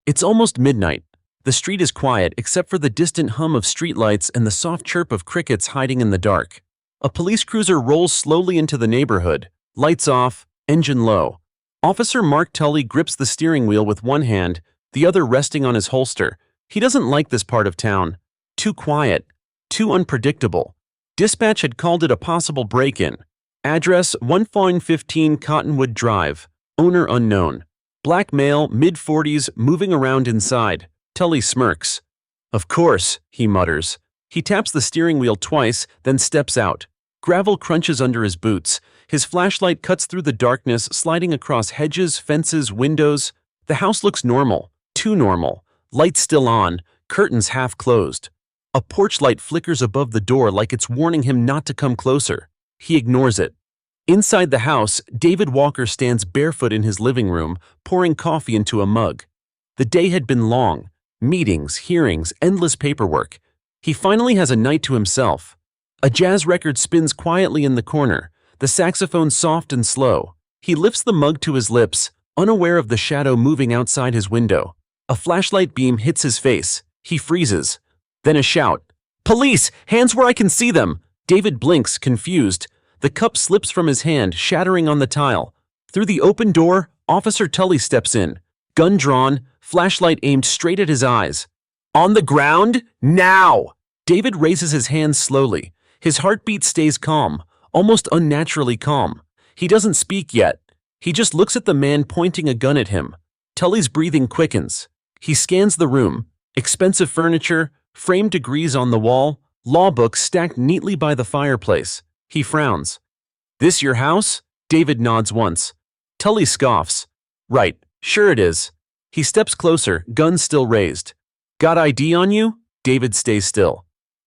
It's almost midnight. The street is quiet except for the distant hum of streetlights and the soft chirp of crickets hiding in the dark. A police cruiser rolls slowly into the neighborhood, lights off, engine low. Officer Mark Tully grips the steering wheel with one hand, the other resting on his holster. He doesn't like this part of town. Too quiet, too unpredictable. Dispatch had called it a possible break-in. Address 1515 Cottonwood Drive. Owner unknown. Black male, mid-40s, moving around inside. Tully smirks. Of course, he mutters. He taps the steering wheel twice, then steps out. Gravel crunches under his boots. His flashlight cuts through the darkness, sliding across hedges, fences, windows. The house looks normal. Too normal. Lights still on, curtains half closed. A porch light flickers above the door like it's warning him not to come closer. He ignores it. Inside the house, David Walker stands barefoot in his living room, pouring coffee into a mug. The day had been long. Meetings, hearings, endless paperwork. He finally has a night to himself. A jazz record spins quietly in the corner, the saxophone soft and slow. He lifts the mug to his lips, unaware of the shadow moving outside his window. A flashlight beam hits his face. He freezes. Then a shout. "Police! Hands where I can see them!" David blinks, confused. The cup slips from his hand, shattering on the tile. Through the open door, Officer Tully steps in. Gun drawn, flashlight aimed straight at his eyes. "On the ground, now!" David raises his hands slowly. His heartbeat stays calm, almost unnaturally calm. He doesn't speak yet. He just looks at the man pointing a gun at him. Tully's breathing quickens. He scans the room. Expensive furniture, framed degrees on the wall, law books stacked neatly by the fireplace. He frowns. "This your house?" David nods once. Tully scoffs. "Right, sure it is." He steps closer, gun still raised. "Got ID on you?" David stays still.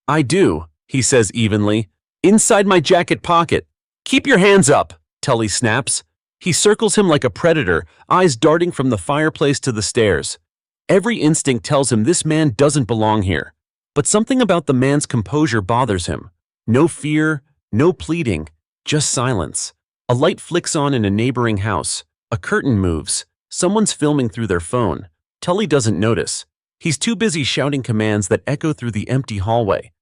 "I do," he says evenly. "Inside my jacket pocket." "Keep your hands up," Tully snaps. He circles him like a predator, eyes darting from the fireplace to the stairs. Every instinct tells him this man doesn't belong here. But something about the man's composure bothers him. No fear, no pleading, just silence. A light flicks on in a neighboring house. A curtain moves. Someone's filming through their phone. Tully doesn't notice. He's too busy shouting commands that echo through the empty hallway.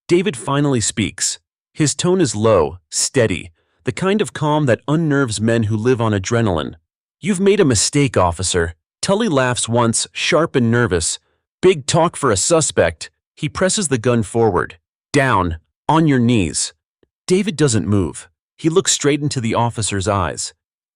David finally speaks. His tone is low, steady, the kind of calm that unnerves men who live on adrenaline. "You've made a mistake, officer." Tully laughs once, sharp and nervous. "Big talk for a suspect." He presses the gun forward. "Down, on your knees." David doesn't move. He looks straight into the officer's eyes.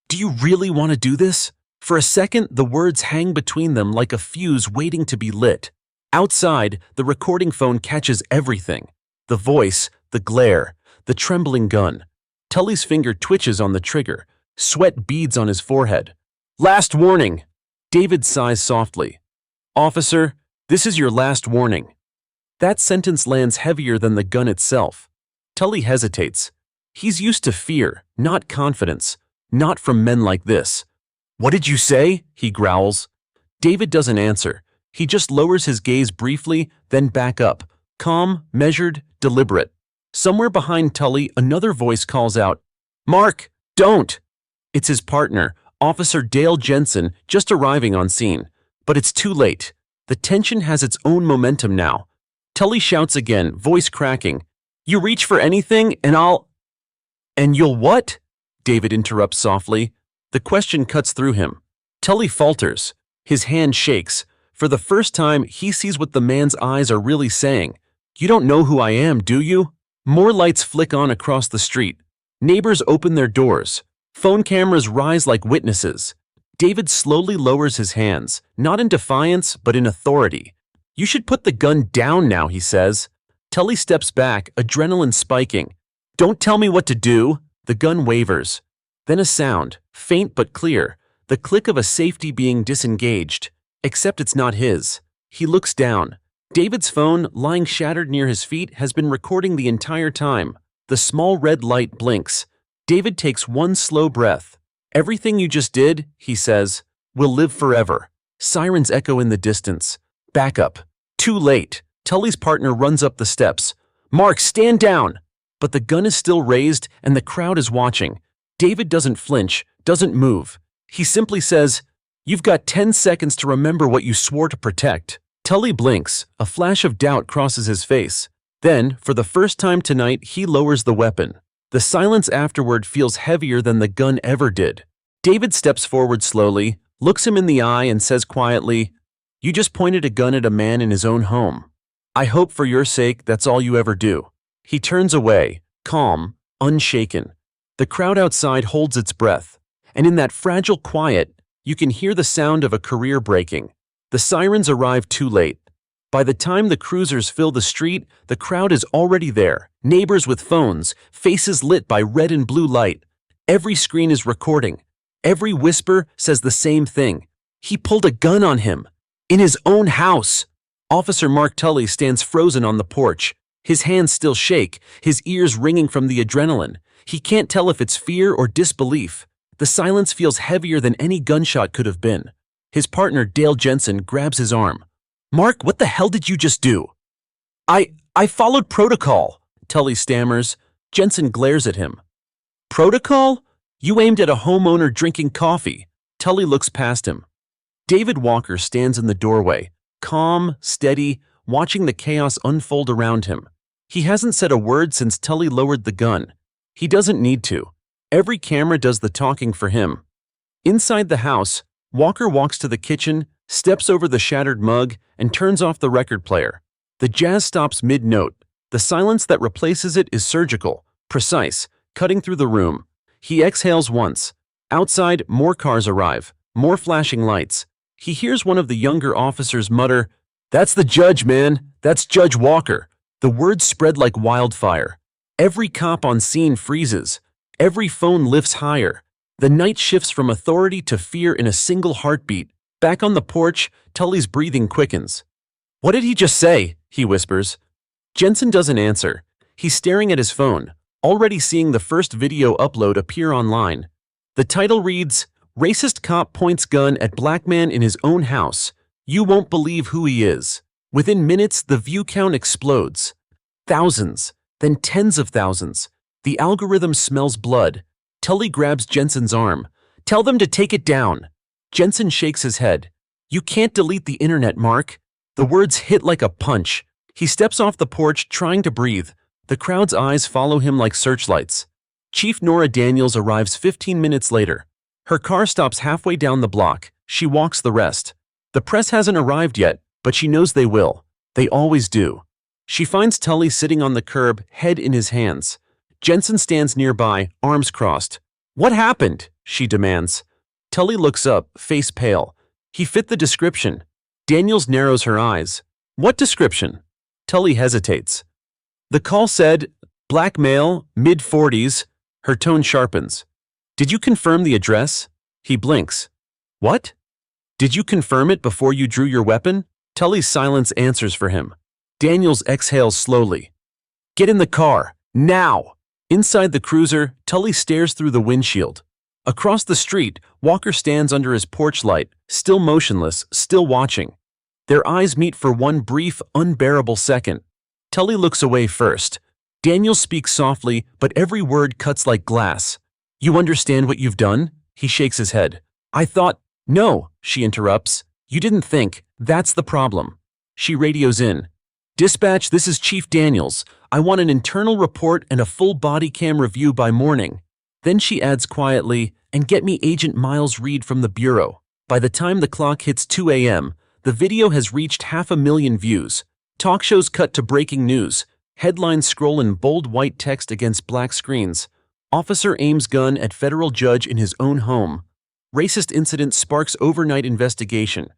"Do you really want to do this?" For a second, the words hang between them like a fuse waiting to be lit. Outside, the recording phone catches everything. The voice, the glare, the trembling gun. Tully's finger twitches on the trigger. Sweat beads on his forehead. "Last warning." David sighs softly. "Officer, this is your last warning." That sentence lands heavier than the gun itself. Tully hesitates. He's used to fear, not confidence. Not from men like this. "What did you say?" he growls. David doesn't answer. He just lowers his gaze briefly, then back up. Calm, measured, deliberate. Somewhere behind Tully, another voice calls out, "Mark, don't!" It's his partner, Officer Dale Jensen, just arriving on scene. But it's too late. The tension has its own momentum now. Tully shouts again, voice cracking. "You reach for anything, and I'll—" "And you'll what?" David interrupts softly. The question cuts through him. Tully falters. His hand shakes. For the first time, he sees what the man's eyes are really saying. "You don't know who I am, do you?" More lights flick on across the street. Neighbors open their doors. Phone cameras rise like witnesses. David slowly lowers his hands, not in defiance, but in authority. "You should put the gun down now," he says. Tully steps back, adrenaline spiking. "Don't tell me what to do." The gun wavers. Then a sound, faint but clear, the click of a safety being disengaged. Except it's not his. He looks down. David's phone, lying shattered near his feet, has been recording the entire time. The small red light blinks. David takes one slow breath. "Everything you just did," he says, "will live forever." Sirens echo in the distance. Backup. Too late. Tully's partner runs up the steps. "Mark, stand down!" But the gun is still raised and the crowd is watching. David doesn't flinch, doesn't move. He simply says, You've got 10 seconds to remember what you swore to protect. Tully blinks. A flash of doubt crosses his face. Then, for the first time tonight, he lowers the weapon. The silence afterward feels heavier than the gun ever did. David steps forward slowly, looks him in the eye and says quietly, "You just pointed a gun at a man in his own home. I hope for your sake that's all you ever do." He turns away, calm, unshaken. The crowd outside holds its breath, and in that fragile quiet, you can hear the sound of a career breaking. The sirens arrive too late. By the time the cruisers fill the street, the crowd is already there. Neighbors with phones, faces lit by red and blue light. Every screen is recording. Every whisper says the same thing. He pulled a gun on him. In his own house. Officer Mark Tully stands frozen on the porch. His hands still shake, his ears ringing from the adrenaline. He can't tell if it's fear or disbelief. The silence feels heavier than any gunshot could have been. His partner, Dale Jensen, grabs his arm. "Mark, what the hell did you just do?" I followed protocol," Tully stammers. Jensen glares at him. "Protocol? You aimed at a homeowner drinking coffee." Tully looks past him. David Walker stands in the doorway, calm, steady, watching the chaos unfold around him. He hasn't said a word since Tully lowered the gun. He doesn't need to. Every camera does the talking for him. Inside the house, Walker walks to the kitchen, steps over the shattered mug, and turns off the record player. The jazz stops mid-note. The silence that replaces it is surgical, precise, cutting through the room. He exhales once. Outside, more cars arrive, more flashing lights. He hears one of the younger officers mutter, "That's the judge, man. That's Judge Walker." The words spread like wildfire. Every cop on scene freezes. Every phone lifts higher. The night shifts from authority to fear in a single heartbeat. Back on the porch, Tully's breathing quickens. "What did he just say?" he whispers. Jensen doesn't answer. He's staring at his phone, already seeing the first video upload appear online. The title reads, "Racist Cop Points Gun at Black Man in His Own House. You Won't Believe Who He Is." Within minutes, the view count explodes. Thousands, then tens of thousands. The algorithm smells blood. Tully grabs Jensen's arm. "Tell them to take it down." Jensen shakes his head. "You can't delete the internet, Mark." The words hit like a punch. He steps off the porch, trying to breathe. The crowd's eyes follow him like searchlights. Chief Nora Daniels arrives 15 minutes later. Her car stops halfway down the block. She walks the rest. The press hasn't arrived yet, but she knows they will. They always do. She finds Tully sitting on the curb, head in his hands. Jensen stands nearby, arms crossed. "What happened?" she demands. Tully looks up, face pale. He fit the description. Daniels narrows her eyes. "What description?" Tully hesitates. "The call said, black male, mid-40s. Her tone sharpens. "Did you confirm the address?" He blinks. "What? Did you confirm it before you drew your weapon?" Tully's silence answers for him. Daniels exhales slowly. "Get in the car, now!" Inside the cruiser, Tully stares through the windshield. Across the street, Walker stands under his porch light, still motionless, still watching. Their eyes meet for one brief, unbearable second. Tully looks away first. Daniels speaks softly, but every word cuts like glass. "You understand what you've done?" He shakes his head. "I thought—" "No," she interrupts. "You didn't think. That's the problem." She radios in. "Dispatch, this is Chief Daniels. I want an internal report and a full body cam review by morning." Then she adds quietly, "And get me Agent Miles Reed from the Bureau." By the time the clock hits 2 a.m., the video has reached 500,000 views. Talk shows cut to breaking news. Headlines scroll in bold white text against black screens. Officer aims gun at federal judge in his own home. Racist incident sparks overnight investigation.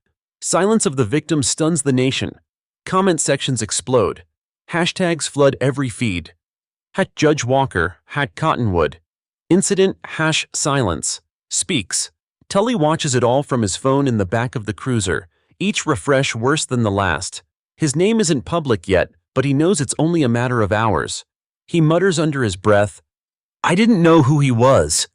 Silence of the victim stuns the nation. Comment sections explode. Hashtags flood every feed. #Judge Walker, #Cottonwood. Incident, #silence. Speaks. Tully watches it all from his phone in the back of the cruiser, each refresh worse than the last. His name isn't public yet, but he knows it's only a matter of hours. He mutters under his breath, "I didn't know who he was."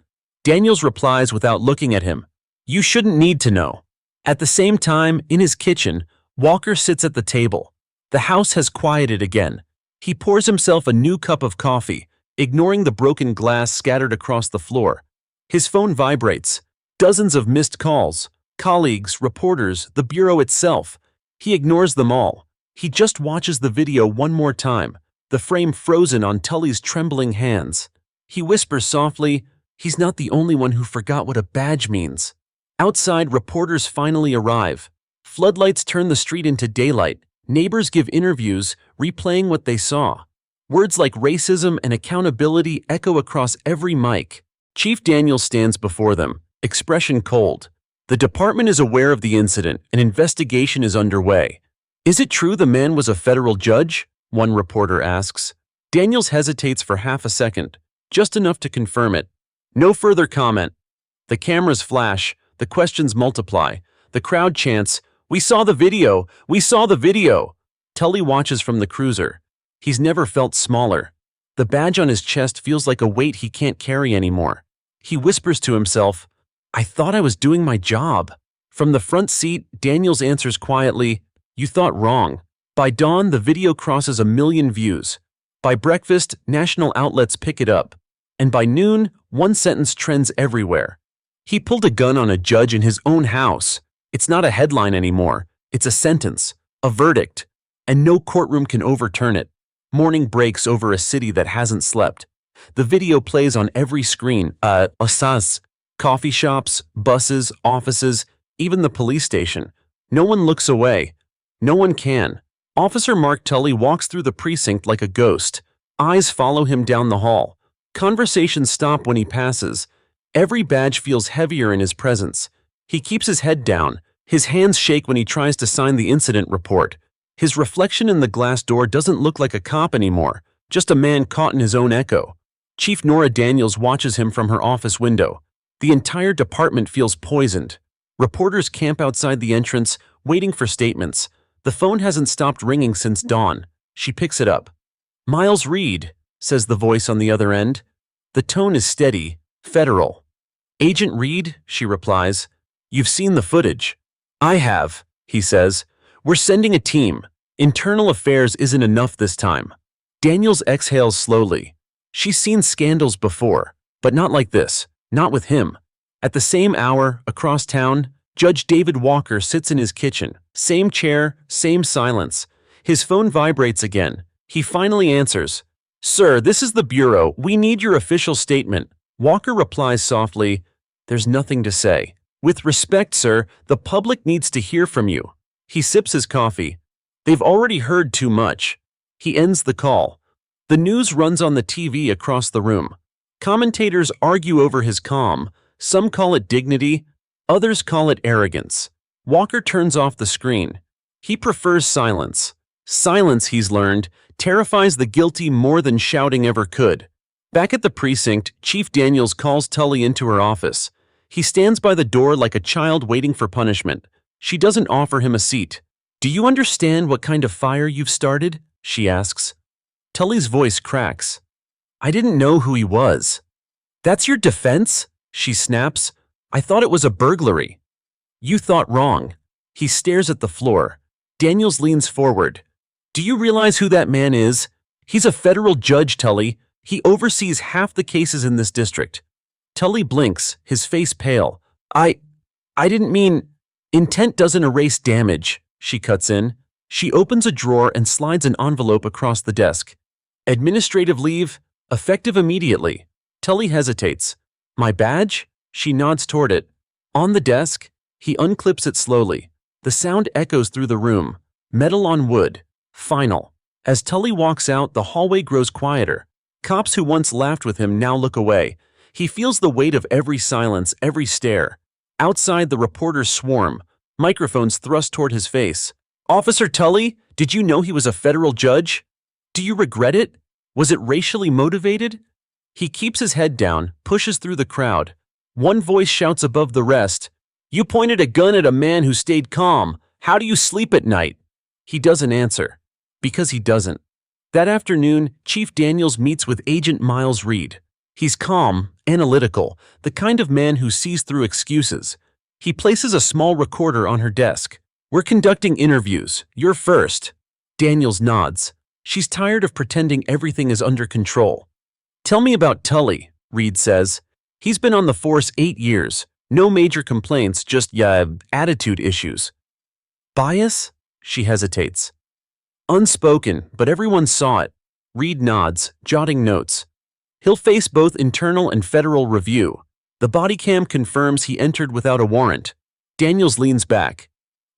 Daniels replies without looking at him, "You shouldn't need to know." At the same time, in his kitchen, Walker sits at the table. The house has quieted again. He pours himself a new cup of coffee, ignoring the broken glass scattered across the floor. His phone vibrates. Dozens of missed calls. colleagues, reporters, the bureau itself. He ignores them all. He just watches the video one more time, the frame frozen on Tully's trembling hands. He whispers softly, "He's not the only one who forgot what a badge means." Outside, reporters finally arrive. Floodlights turn the street into daylight. Neighbors give interviews, replaying what they saw. Words like racism and accountability echo across every mic. Chief Daniels stands before them, expression cold. The department is aware of the incident. An investigation is underway. "Is it true the man was a federal judge?" one reporter asks. Daniels hesitates for half a second, just enough to confirm it. No further comment. The cameras flash, the questions multiply. The crowd chants, "We saw the video! We saw the video!" Tully watches from the cruiser. He's never felt smaller. The badge on his chest feels like a weight he can't carry anymore. He whispers to himself, "I thought I was doing my job." From the front seat, Daniels answers quietly, "You thought wrong." By dawn, the video crosses 1 million views. By breakfast, national outlets pick it up. And by noon, one sentence trends everywhere. "He pulled a gun on a judge in his own house." It's not a headline anymore. It's a sentence, a verdict, and no courtroom can overturn it. Morning breaks over a city that hasn't slept. The video plays on every screen, osas, coffee shops, buses, offices, even the police station. No one looks away. No one can. Officer Mark Tully walks through the precinct like a ghost. Eyes follow him down the hall. Conversations stop when he passes. Every badge feels heavier in his presence. He keeps his head down. His hands shake when he tries to sign the incident report. His reflection in the glass door doesn't look like a cop anymore, just a man caught in his own echo. Chief Nora Daniels watches him from her office window. The entire department feels poisoned. Reporters camp outside the entrance, waiting for statements. The phone hasn't stopped ringing since dawn. She picks it up. "Miles Reed," says the voice on the other end. The tone is steady, federal. "Agent Reed," she replies. "You've seen the footage." "I have," he says. "We're sending a team. Internal affairs isn't enough this time." Daniels exhales slowly. She's seen scandals before, but not like this, not with him. At the same hour, across town, Judge David Walker sits in his kitchen. Same chair, same silence. His phone vibrates again. He finally answers. "Sir, this is the Bureau. We need your official statement." Walker replies softly, "There's nothing to say. With respect, sir, the public needs to hear from you." He sips his coffee. They've already heard too much. He ends the call. The news runs on the TV across the room. Commentators argue over his calm. Some call it dignity, others call it arrogance. Walker turns off the screen. He prefers silence. Silence, he's learned, terrifies the guilty more than shouting ever could. Back at the precinct, Chief Daniels calls Tully into her office. He stands by the door like a child waiting for punishment. She doesn't offer him a seat. "Do you understand what kind of fire you've started?" she asks. Tully's voice cracks. "I didn't know who he was." "That's your defense?" she snaps. "I thought it was a burglary." "You thought wrong." He stares at the floor. Daniels leans forward. "Do you realize who that man is? He's a federal judge, Tully. He oversees half the cases in this district." Tully blinks, his face pale. I didn't mean..." "Intent doesn't erase damage," she cuts in. She opens a drawer and slides an envelope across the desk. "Administrative leave, effective immediately." Tully hesitates. "My badge?" She nods toward it. On the desk, he unclips it slowly. The sound echoes through the room. Metal on wood. Final. As Tully walks out, the hallway grows quieter. Cops who once laughed with him now look away. He feels the weight of every silence, every stare. Outside, the reporters swarm. Microphones thrust toward his face. "Officer Tully, did you know he was a federal judge? Do you regret it? Was it racially motivated?" He keeps his head down, pushes through the crowd. One voice shouts above the rest, "You pointed a gun at a man who stayed calm. How do you sleep at night?" He doesn't answer. Because he doesn't. That afternoon, Chief Daniels meets with Agent Miles Reed. He's calm, analytical, the kind of man who sees through excuses. He places a small recorder on her desk. "We're conducting interviews. You're first." Daniels nods. She's tired of pretending everything is under control. "Tell me about Tully," Reed says. "He's been on the force 8 years. No major complaints, just, attitude issues. Bias? She hesitates. Unspoken, but everyone saw it. Reed nods, jotting notes. He'll face both internal and federal review. The body cam confirms he entered without a warrant. Daniels leans back.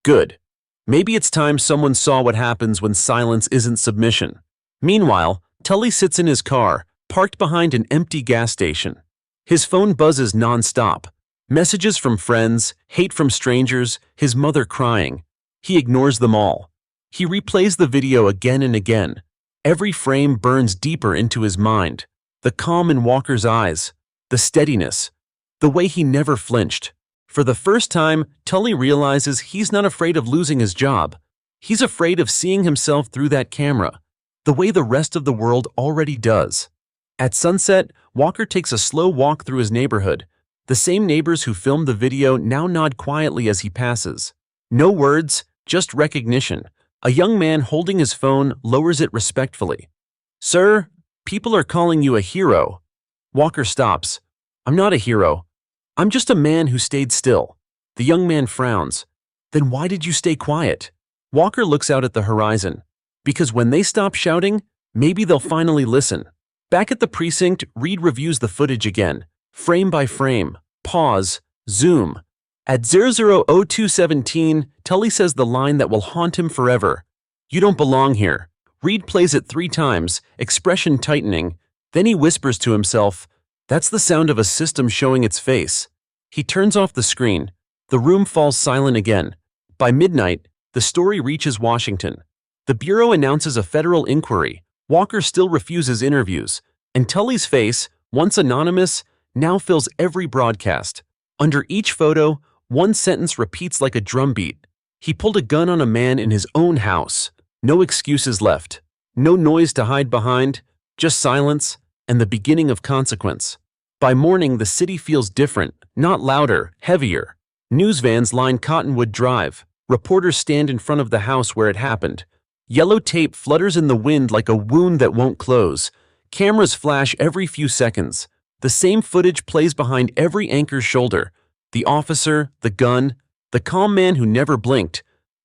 Good. Maybe it's time someone saw what happens when silence isn't submission. Meanwhile, Tully sits in his car, parked behind an empty gas station. His phone buzzes non-stop. Messages from friends, hate from strangers, his mother crying. He ignores them all. He replays the video again and again. Every frame burns deeper into his mind. The calm in Walker's eyes, the steadiness, the way he never flinched. For the first time, Tully realizes he's not afraid of losing his job. He's afraid of seeing himself through that camera, the way the rest of the world already does. At sunset, Walker takes a slow walk through his neighborhood. The same neighbors who filmed the video now nod quietly as he passes. No words, just recognition. A young man holding his phone lowers it respectfully. Sir, people are calling you a hero. Walker stops. I'm not a hero. I'm just a man who stayed still. The young man frowns. Then why did you stay quiet? Walker looks out at the horizon. Because when they stop shouting, maybe they'll finally listen. Back at the precinct, Reed reviews the footage again. Frame by frame. Pause. Zoom. At 000217, Tully says the line that will haunt him forever. You don't belong here. Reed plays it 3 times, expression tightening. Then he whispers to himself, that's the sound of a system showing its face. He turns off the screen. The room falls silent again. By midnight, the story reaches Washington. The Bureau announces a federal inquiry. Walker still refuses interviews. And Tully's face, once anonymous, now fills every broadcast. Under each photo, one sentence repeats like a drumbeat. He pulled a gun on a man in his own house. No excuses left. No noise to hide behind. Just silence and the beginning of consequence. By morning, the city feels different, not louder, heavier. News vans line Cottonwood Drive. Reporters stand in front of the house where it happened. Yellow tape flutters in the wind like a wound that won't close. Cameras flash every few seconds. The same footage plays behind every anchor's shoulder. The officer, the gun, the calm man who never blinked.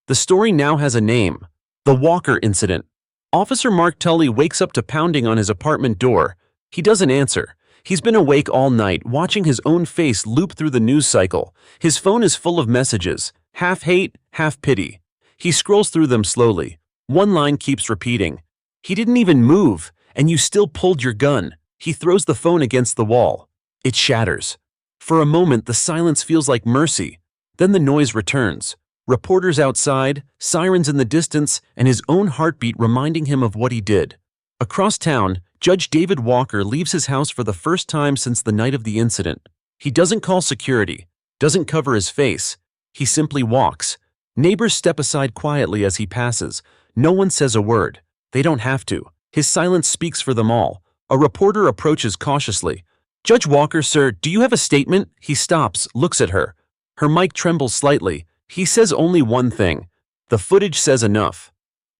The story now has a name. The Walker Incident. Officer Mark Tully wakes up to pounding on his apartment door. He doesn't answer. He's been awake all night, watching his own face loop through the news cycle. His phone is full of messages, half hate, half pity. He scrolls through them slowly. One line keeps repeating. He didn't even move, and you still pulled your gun. He throws the phone against the wall. It shatters. For a moment, the silence feels like mercy. Then the noise returns. Reporters outside, sirens in the distance, and his own heartbeat reminding him of what he did. Across town, Judge David Walker leaves his house for the first time since the night of the incident. He doesn't call security, doesn't cover his face. He simply walks. Neighbors step aside quietly as he passes. No one says a word. They don't have to. His silence speaks for them all. A reporter approaches cautiously. Judge Walker, sir, do you have a statement? He stops, looks at her. Her mic trembles slightly. He says only one thing. The footage says enough.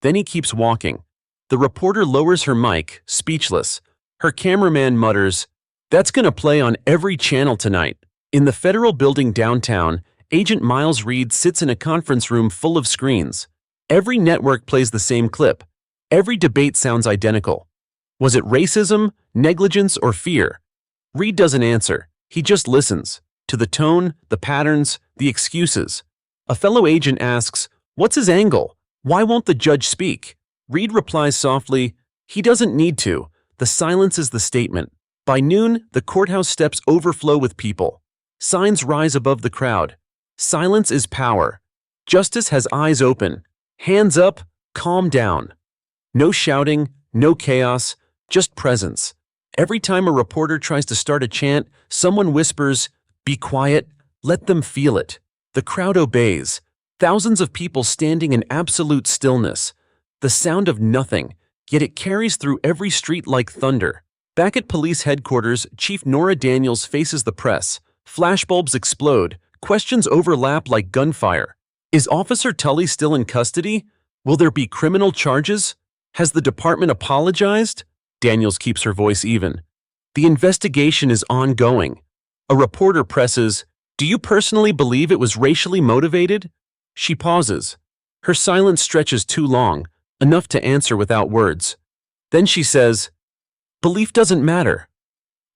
Then he keeps walking. The reporter lowers her mic, speechless. Her cameraman mutters, that's gonna play on every channel tonight. In the federal building downtown, Agent Miles Reed sits in a conference room full of screens. Every network plays the same clip. Every debate sounds identical. Was it racism, negligence, or fear? Reed doesn't answer. He just listens. To the tone, the patterns, the excuses. A fellow agent asks, what's his angle? Why won't the judge speak? Reed replies softly, he doesn't need to. The silence is the statement. By noon, the courthouse steps overflow with people. Signs rise above the crowd. Silence is power. Justice has eyes open. Hands up, calm down. No shouting, no chaos, just presence. Every time a reporter tries to start a chant, someone whispers, be quiet, let them feel it. The crowd obeys. Thousands of people standing in absolute stillness. The sound of nothing, yet it carries through every street like thunder. Back at police headquarters, Chief Nora Daniels faces the press. Flashbulbs explode. Questions overlap like gunfire. Is Officer Tully still in custody? Will there be criminal charges? Has the department apologized? Daniels keeps her voice even. The investigation is ongoing. A reporter presses, Do you personally believe it was racially motivated? She pauses. Her silence stretches too long, enough to answer without words. Then she says, "Belief doesn't matter.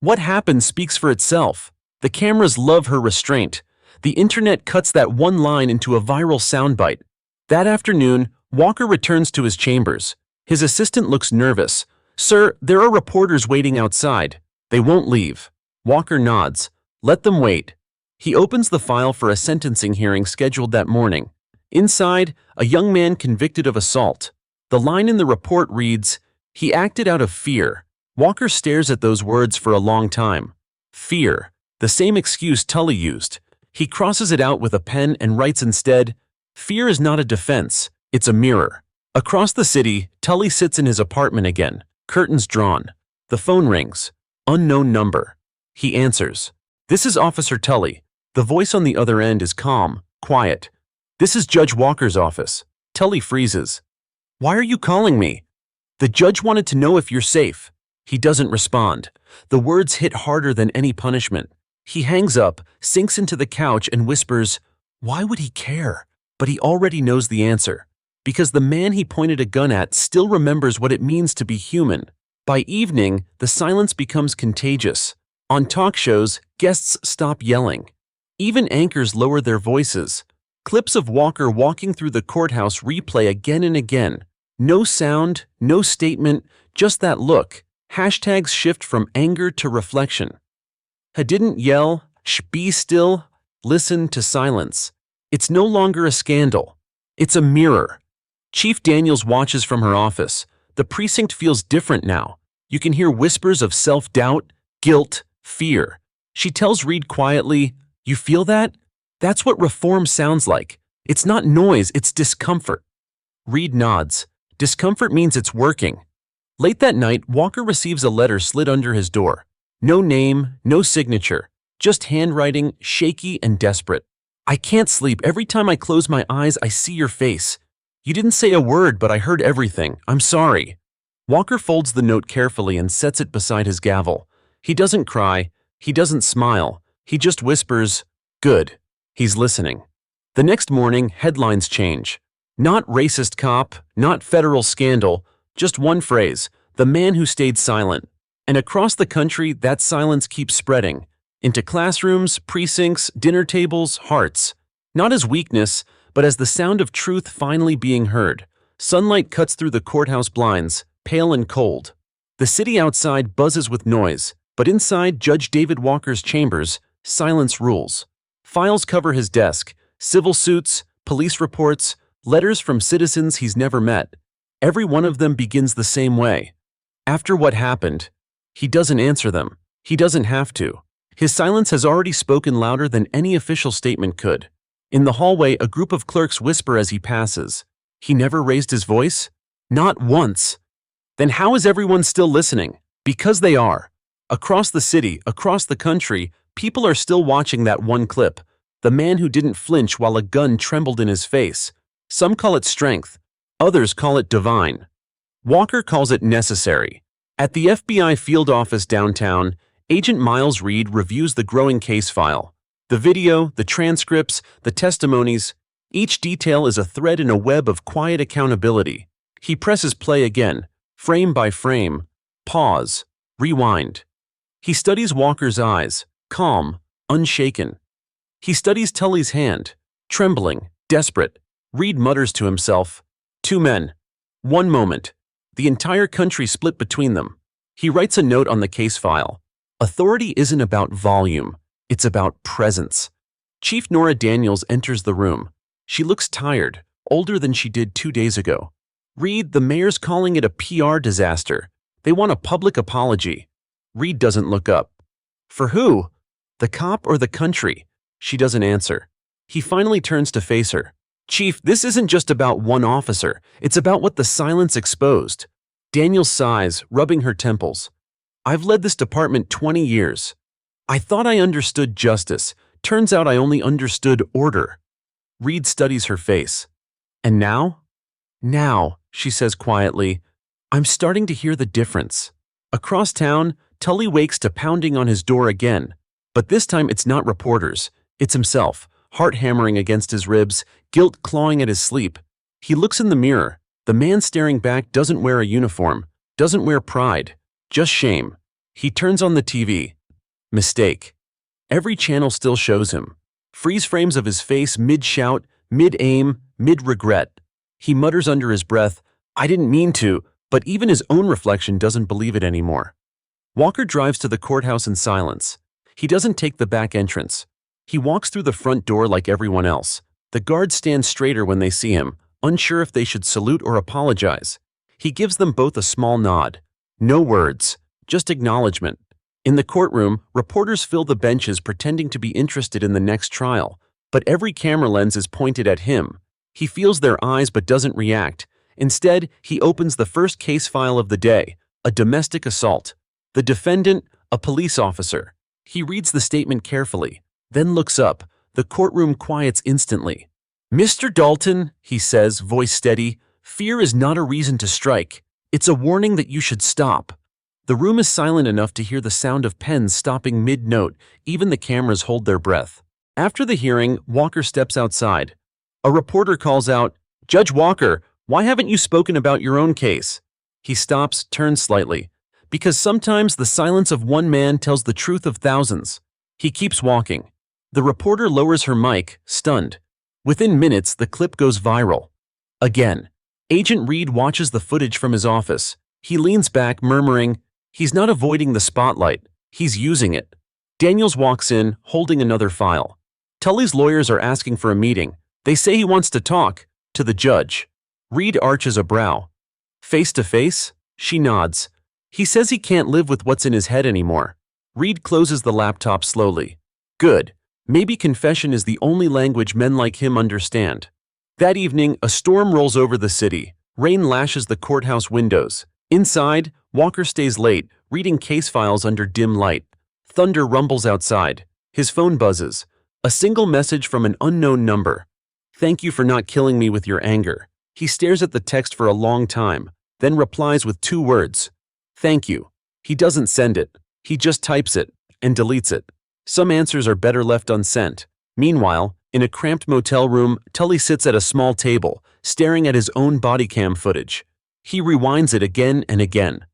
What happened speaks for itself. The cameras love her restraint. The internet cuts that one line into a viral soundbite." That afternoon, Walker returns to his chambers. His assistant looks nervous. "Sir, there are reporters waiting outside. They won't leave." Walker nods. "Let them wait." He opens the file for a sentencing hearing scheduled that morning. Inside, a young man convicted of assault. The line in the report reads, "He acted out of fear." Walker stares at those words for a long time. Fear, the same excuse Tully used. He crosses it out with a pen and writes instead, "Fear is not a defense, it's a mirror." Across the city, Tully sits in his apartment again, curtains drawn. The phone rings. Unknown number. He answers. "This is Officer Tully." The voice on the other end is calm, quiet. "This is Judge Walker's office." Tully freezes. "Why are you calling me?" "The judge wanted to know if you're safe." He doesn't respond. The words hit harder than any punishment. He hangs up, sinks into the couch and whispers, "Why would he care?" But he already knows the answer. Because the man he pointed a gun at still remembers what it means to be human. By evening, the silence becomes contagious. On talk shows, guests stop yelling. Even anchors lower their voices. Clips of Walker walking through the courthouse replay again and again. No sound, no statement, just that look. Hashtags shift from anger to reflection. "I didn't yell, be still, listen," to silence. It's no longer a scandal. It's a mirror. Chief Daniels watches from her office. The precinct feels different now. You can hear whispers of self-doubt, guilt, fear. She tells Reed quietly, "You feel that? That's what reform sounds like. It's not noise, it's discomfort." Reed nods. Discomfort means it's working. Late that night, Walker receives a letter slid under his door. No name, no signature, just handwriting, shaky and desperate. "I can't sleep. Every time I close my eyes, I see your face. You didn't say a word, but I heard everything. I'm sorry." Walker folds the note carefully and sets it beside his gavel. He doesn't cry. He doesn't smile. He just whispers, "Good." He's listening. The next morning, headlines change. Not racist cop, not federal scandal, just one phrase, "The man who stayed silent." And across the country, that silence keeps spreading. Into classrooms, precincts, dinner tables, hearts. Not as weakness, but as the sound of truth finally being heard. Sunlight cuts through the courthouse blinds, pale and cold. The city outside buzzes with noise, but inside Judge David Walker's chambers, silence rules. Files cover his desk, civil suits, police reports, letters from citizens he's never met. Every one of them begins the same way. After what happened, he doesn't answer them. He doesn't have to. His silence has already spoken louder than any official statement could. In the hallway, a group of clerks whisper as he passes. He never raised his voice? Not once. Then how is everyone still listening? Because they are. Across the city, across the country, people are still watching that one clip. The man who didn't flinch while a gun trembled in his face. Some call it strength. Others call it divine. Walker calls it necessary. At the FBI field office downtown, Agent Miles Reed reviews the growing case file. The video, the transcripts, the testimonies, each detail is a thread in a web of quiet accountability. He presses play again, frame by frame. Pause. Rewind. He studies Walker's eyes, calm, unshaken. He studies Tully's hand, trembling, desperate. Reed mutters to himself, "Two men. One moment. The entire country split between them." He writes a note on the case file. Authority isn't about volume. It's about presence. Chief Nora Daniels enters the room. She looks tired, older than she did 2 days ago. "Reed, the mayor's calling it a PR disaster. They want a public apology." Reed doesn't look up. "For who? The cop or the country?" She doesn't answer. He finally turns to face her. "Chief, this isn't just about one officer. It's about what the silence exposed." Daniels sighs, rubbing her temples. "I've led this department 20 years. I thought I understood justice. Turns out I only understood order." Reed studies her face. "And now?" "Now," she says quietly, "I'm starting to hear the difference." Across town, Tully wakes to pounding on his door again. But this time it's not reporters. It's himself, heart hammering against his ribs, guilt clawing at his sleep. He looks in the mirror. The man staring back doesn't wear a uniform, doesn't wear pride, just shame. He turns on the TV. Mistake. Every channel still shows him. Freeze frames of his face mid-shout, mid-aim, mid-regret. He mutters under his breath, "I didn't mean to," but even his own reflection doesn't believe it anymore. Walker drives to the courthouse in silence. He doesn't take the back entrance. He walks through the front door like everyone else. The guards stand straighter when they see him, unsure if they should salute or apologize. He gives them both a small nod. No words, just acknowledgement. In the courtroom, reporters fill the benches pretending to be interested in the next trial, but every camera lens is pointed at him. He feels their eyes but doesn't react. Instead, he opens the first case file of the day, a domestic assault. The defendant, a police officer. He reads the statement carefully, then looks up. The courtroom quiets instantly. "Mr. Dalton," he says, voice steady, "fear is not a reason to strike. It's a warning that you should stop." The room is silent enough to hear the sound of pens stopping mid-note. Even the cameras hold their breath. After the hearing, Walker steps outside. A reporter calls out, "Judge Walker, why haven't you spoken about your own case?" He stops, turns slightly. Because sometimes the silence of one man tells the truth of thousands. He keeps walking. The reporter lowers her mic, stunned. Within minutes, the clip goes viral. Again, Agent Reed watches the footage from his office. He leans back, murmuring, he's not avoiding the spotlight, he's using it. Daniels walks in, holding another file. Tully's lawyers are asking for a meeting. They say he wants to talk to the judge. Reed arches a brow. Face to face? She nods. He says he can't live with what's in his head anymore. Reed closes the laptop slowly. Good. Maybe confession is the only language men like him understand. That evening, a storm rolls over the city. Rain lashes the courthouse windows. Inside, Walker stays late, reading case files under dim light. Thunder rumbles outside. His phone buzzes. A single message from an unknown number. "Thank you for not killing me with your anger." He stares at the text for a long time, then replies with 2 words. "Thank you." He doesn't send it. He just types it and deletes it. Some answers are better left unsent. Meanwhile, in a cramped motel room, Tully sits at a small table, staring at his own body cam footage. He rewinds it again and again.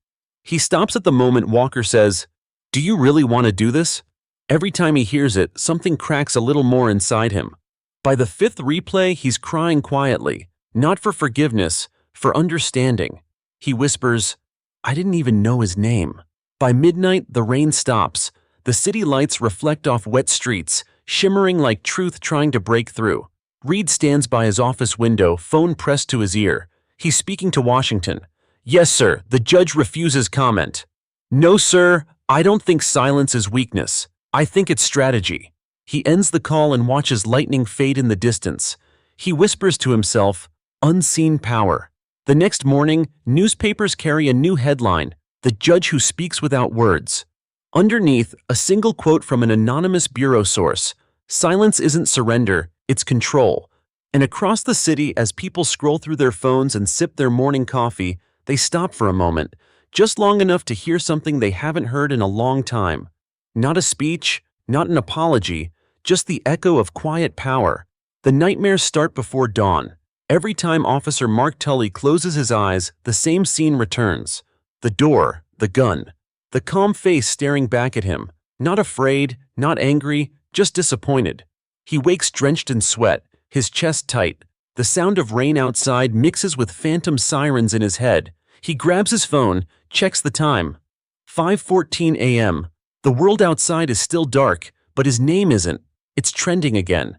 He stops at the moment Walker says, "Do you really want to do this?" Every time he hears it, something cracks a little more inside him. By the 5th replay, he's crying quietly, not for forgiveness, for understanding. He whispers, "I didn't even know his name." By midnight, the rain stops. The city lights reflect off wet streets, shimmering like truth trying to break through. Reed stands by his office window, phone pressed to his ear. He's speaking to Washington. "Yes, sir." The judge refuses comment. "No, sir. I don't think silence is weakness. I think it's strategy." He ends the call and watches lightning fade in the distance. He whispers to himself, "Unseen power." The next morning, newspapers carry a new headline, "The Judge Who Speaks Without Words." Underneath, a single quote from an anonymous bureau source. "Silence isn't surrender, it's control." And across the city, as people scroll through their phones and sip their morning coffee, they stop for a moment, just long enough to hear something they haven't heard in a long time. Not a speech, not an apology, just the echo of quiet power. The nightmares start before dawn. Every time Officer Mark Tully closes his eyes, the same scene returns. The door, the gun. The calm face staring back at him, not afraid, not angry, just disappointed. He wakes drenched in sweat, his chest tight. The sound of rain outside mixes with phantom sirens in his head. He grabs his phone, checks the time. 5:14 a.m. The world outside is still dark, but his name isn't. It's trending again.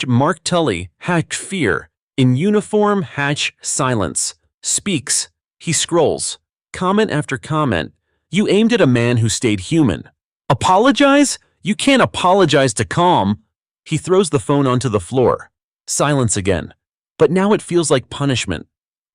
Mark Tully, fear. In uniform, silence. Speaks. He scrolls. Comment after comment. "You aimed at a man who stayed human." "Apologize? You can't apologize to calm." He throws the phone onto the floor. Silence again. But now it feels like punishment.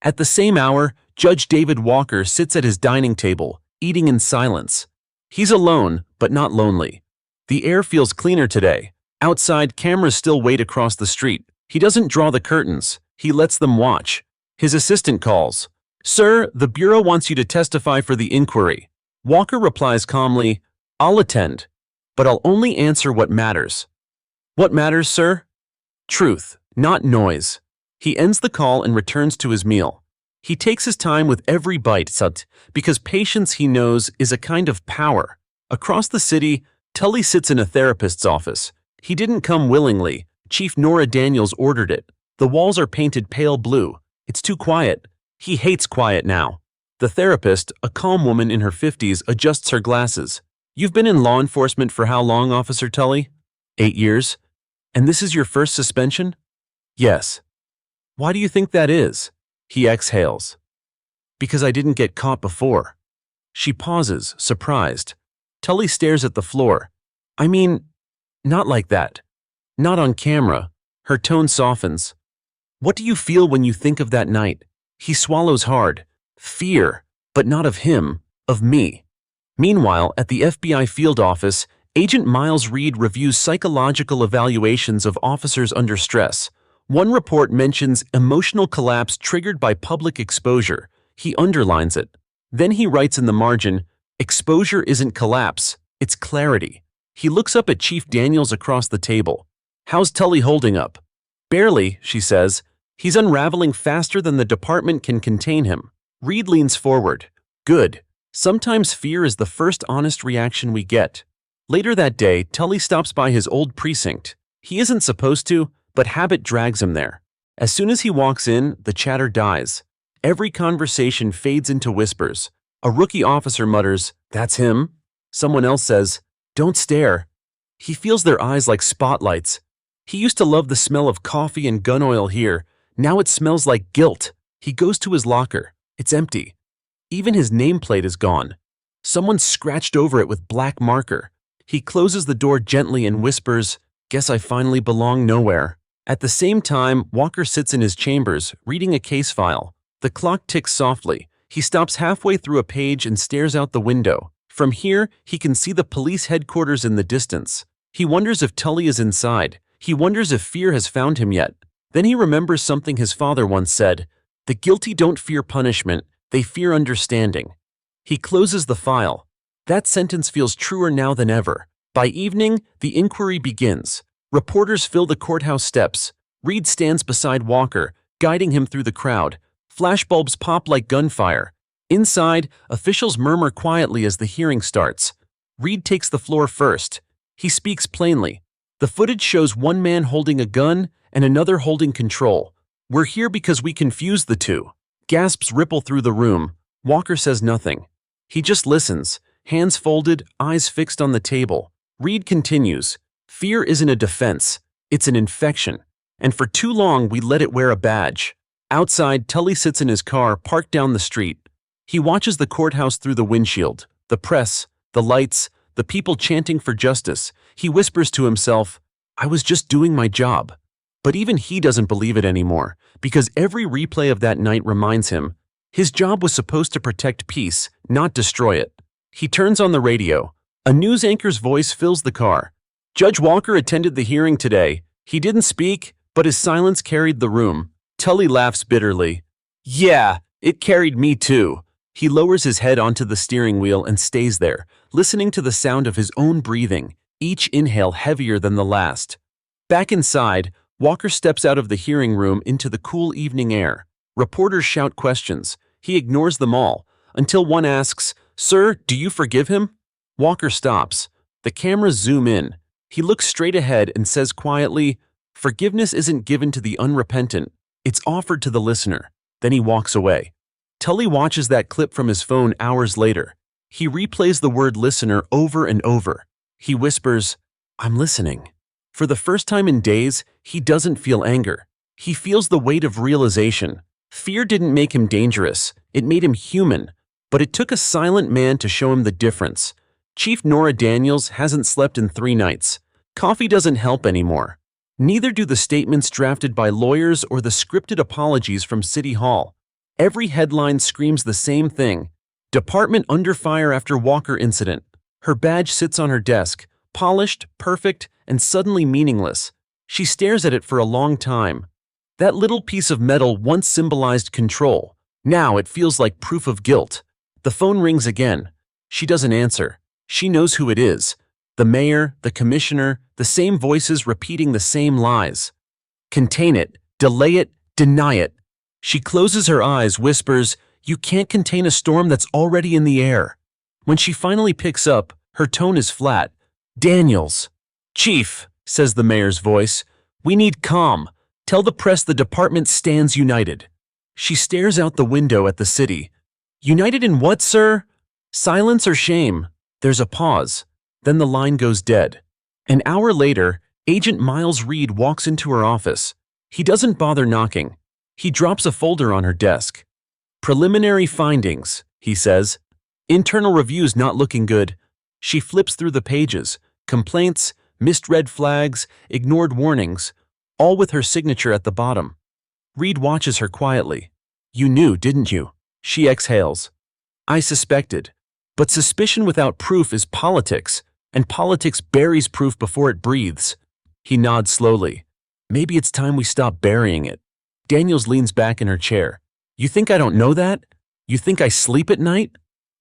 At the same hour, Judge David Walker sits at his dining table, eating in silence. He's alone, but not lonely. The air feels cleaner today. Outside, cameras still wait across the street. He doesn't draw the curtains. He lets them watch. His assistant calls. "Sir, the Bureau wants you to testify for the inquiry." Walker replies calmly, "I'll attend, but I'll only answer what matters." What matters, sir? Truth, not noise. He ends the call and returns to his meal. He takes his time with every bite, because patience, he knows, is a kind of power. Across the city, Tully sits in a therapist's office. He didn't come willingly. Chief Nora Daniels ordered it. The walls are painted pale blue. It's too quiet. He hates quiet now. The therapist, a calm woman in her 50s, adjusts her glasses. You've been in law enforcement for how long, Officer Tully? 8 years. And this is your first suspension? Yes. Why do you think that is? He exhales. Because I didn't get caught before. She pauses, surprised. Tully stares at the floor. I mean, not like that. Not on camera. Her tone softens. What do you feel when you think of that night? He swallows hard. Fear, but not of him, of me. Meanwhile, at the FBI field office, Agent Miles Reed reviews psychological evaluations of officers under stress. One report mentions emotional collapse triggered by public exposure. He underlines it. Then he writes in the margin, exposure isn't collapse, it's clarity. He looks up at Chief Daniels across the table. How's Tully holding up? Barely, she says. He's unraveling faster than the department can contain him. Reed leans forward. Good. Sometimes fear is the first honest reaction we get. Later that day, Tully stops by his old precinct. He isn't supposed to, but habit drags him there. As soon as he walks in, the chatter dies. Every conversation fades into whispers. A rookie officer mutters, "That's him." Someone else says, "Don't stare." He feels their eyes like spotlights. He used to love the smell of coffee and gun oil here. Now it smells like guilt. He goes to his locker. It's empty. Even his nameplate is gone. Someone scratched over it with black marker. He closes the door gently and whispers, "Guess I finally belong nowhere." At the same time, Walker sits in his chambers, reading a case file. The clock ticks softly. He stops halfway through a page and stares out the window. From here, he can see the police headquarters in the distance. He wonders if Tully is inside. He wonders if fear has found him yet. Then he remembers something his father once said, "The guilty don't fear punishment, they fear understanding." He closes the file. That sentence feels truer now than ever. By evening, the inquiry begins. Reporters fill the courthouse steps. Reed stands beside Walker, guiding him through the crowd. Flashbulbs pop like gunfire. Inside, officials murmur quietly as the hearing starts. Reed takes the floor first. He speaks plainly. The footage shows one man holding a gun and another holding control. "We're here because we confused the two." Gasps ripple through the room. Walker says nothing. He just listens, hands folded, eyes fixed on the table. Reed continues, "Fear isn't a defense, it's an infection. And for too long we let it wear a badge." Outside, Tully sits in his car, parked down the street. He watches the courthouse through the windshield, the press, the lights, the people chanting for justice. He whispers to himself, "I was just doing my job." But even he doesn't believe it anymore, because every replay of that night reminds him, his job was supposed to protect peace, not destroy it. He turns on the radio. A news anchor's voice fills the car. "Judge Walker attended the hearing today. He didn't speak, but his silence carried the room." Tully laughs bitterly. "Yeah, it carried me too." He lowers his head onto the steering wheel and stays there, listening to the sound of his own breathing, each inhale heavier than the last. Back inside, Walker steps out of the hearing room into the cool evening air. Reporters shout questions. He ignores them all, until one asks, "Sir, do you forgive him?" Walker stops. The cameras zoom in. He looks straight ahead and says quietly, "Forgiveness isn't given to the unrepentant. It's offered to the listener." Then he walks away. Tully watches that clip from his phone hours later. He replays the word listener over and over. He whispers, "I'm listening." For the first time in days, he doesn't feel anger. He feels the weight of realization. Fear didn't make him dangerous. It made him human. But it took a silent man to show him the difference. Chief Nora Daniels hasn't slept in 3 nights. Coffee doesn't help anymore. Neither do the statements drafted by lawyers or the scripted apologies from City Hall. Every headline screams the same thing. Department under fire after Walker incident. Her badge sits on her desk, polished, perfect, and suddenly meaningless. She stares at it for a long time. That little piece of metal once symbolized control. Now it feels like proof of guilt. The phone rings again. She doesn't answer. She knows who it is. The mayor, the commissioner, the same voices repeating the same lies. Contain it, delay it, deny it. She closes her eyes, whispers, "You can't contain a storm that's already in the air." When she finally picks up, her tone is flat. "Daniels." "Chief," says the mayor's voice, "we need calm. Tell the press the department stands united." She stares out the window at the city. "United in what, sir?" "Silence or shame?" There's a pause. Then the line goes dead. An hour later, Agent Miles Reed walks into her office. He doesn't bother knocking. He drops a folder on her desk. "Preliminary findings," he says. "Internal reviews not looking good." She flips through the pages. Complaints, missed red flags, ignored warnings, all with her signature at the bottom. Reed watches her quietly. "You knew, didn't you?" She exhales. "I suspected. But suspicion without proof is politics, and politics buries proof before it breathes." He nods slowly. "Maybe it's time we stop burying it." Daniels leans back in her chair. "You think I don't know that? You think I sleep at night?"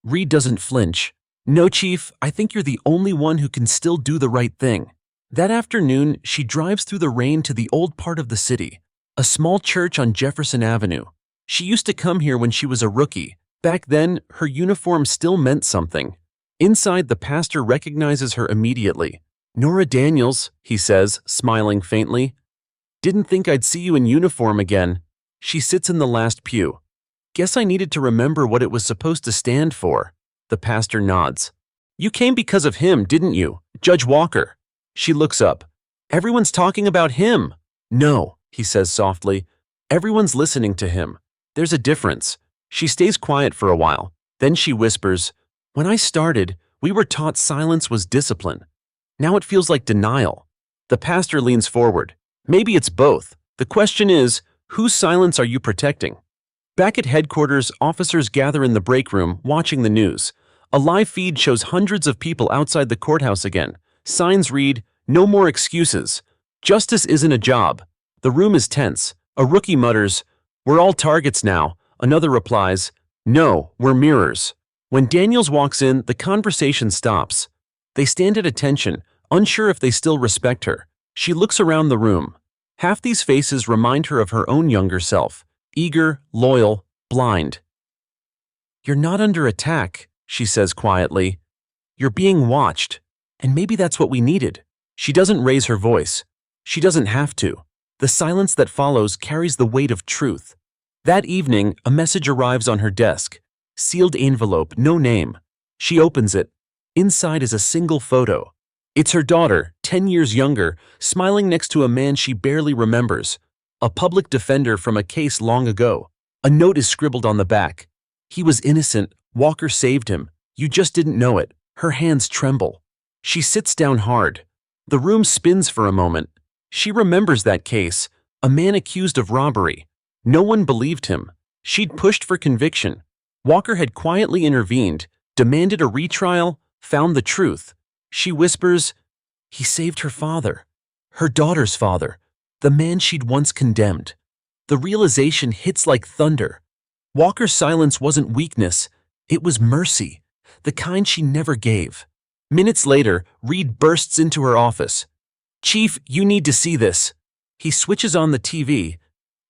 Reed doesn't flinch. "No, Chief, I think you're the only one who can still do the right thing." That afternoon, she drives through the rain to the old part of the city, a small church on Jefferson Avenue. She used to come here when she was a rookie. Back then, her uniform still meant something. Inside, the pastor recognizes her immediately. "Nora Daniels," he says, smiling faintly. "Didn't think I'd see you in uniform again." She sits in the last pew. "Guess I needed to remember what it was supposed to stand for." The pastor nods. "You came because of him, didn't you? Judge Walker." She looks up. "Everyone's talking about him." "No," he says softly. "Everyone's listening to him. There's a difference." She stays quiet for a while. Then she whispers, "When I started, we were taught silence was discipline. Now it feels like denial." The pastor leans forward. "Maybe it's both. The question is, whose silence are you protecting?" Back at headquarters, officers gather in the break room, watching the news. A live feed shows hundreds of people outside the courthouse again. Signs read, "No more excuses." Justice isn't a job. The room is tense. A rookie mutters, "We're all targets now." Another replies, "No, we're mirrors." When Daniels walks in, the conversation stops. They stand at attention, unsure if they still respect her. She looks around the room. Half these faces remind her of her own younger self, eager, loyal, blind. "You're not under attack," she says quietly. "You're being watched. And maybe that's what we needed." She doesn't raise her voice. She doesn't have to. The silence that follows carries the weight of truth. That evening, a message arrives on her desk. Sealed envelope, no name. She opens it. Inside is a single photo. It's her daughter, 10 years younger, smiling next to a man she barely remembers. A public defender from a case long ago. A note is scribbled on the back. "He was innocent. Walker saved him. You just didn't know it." Her hands tremble. She sits down hard. The room spins for a moment. She remembers that case. A man accused of robbery. No one believed him. She'd pushed for conviction. Walker had quietly intervened, demanded a retrial, found the truth. She whispers, "He saved her father, her daughter's father, the man she'd once condemned." The realization hits like thunder. Walker's silence wasn't weakness, it was mercy, the kind she never gave. Minutes later, Reed bursts into her office. "Chief, you need to see this." He switches on the TV.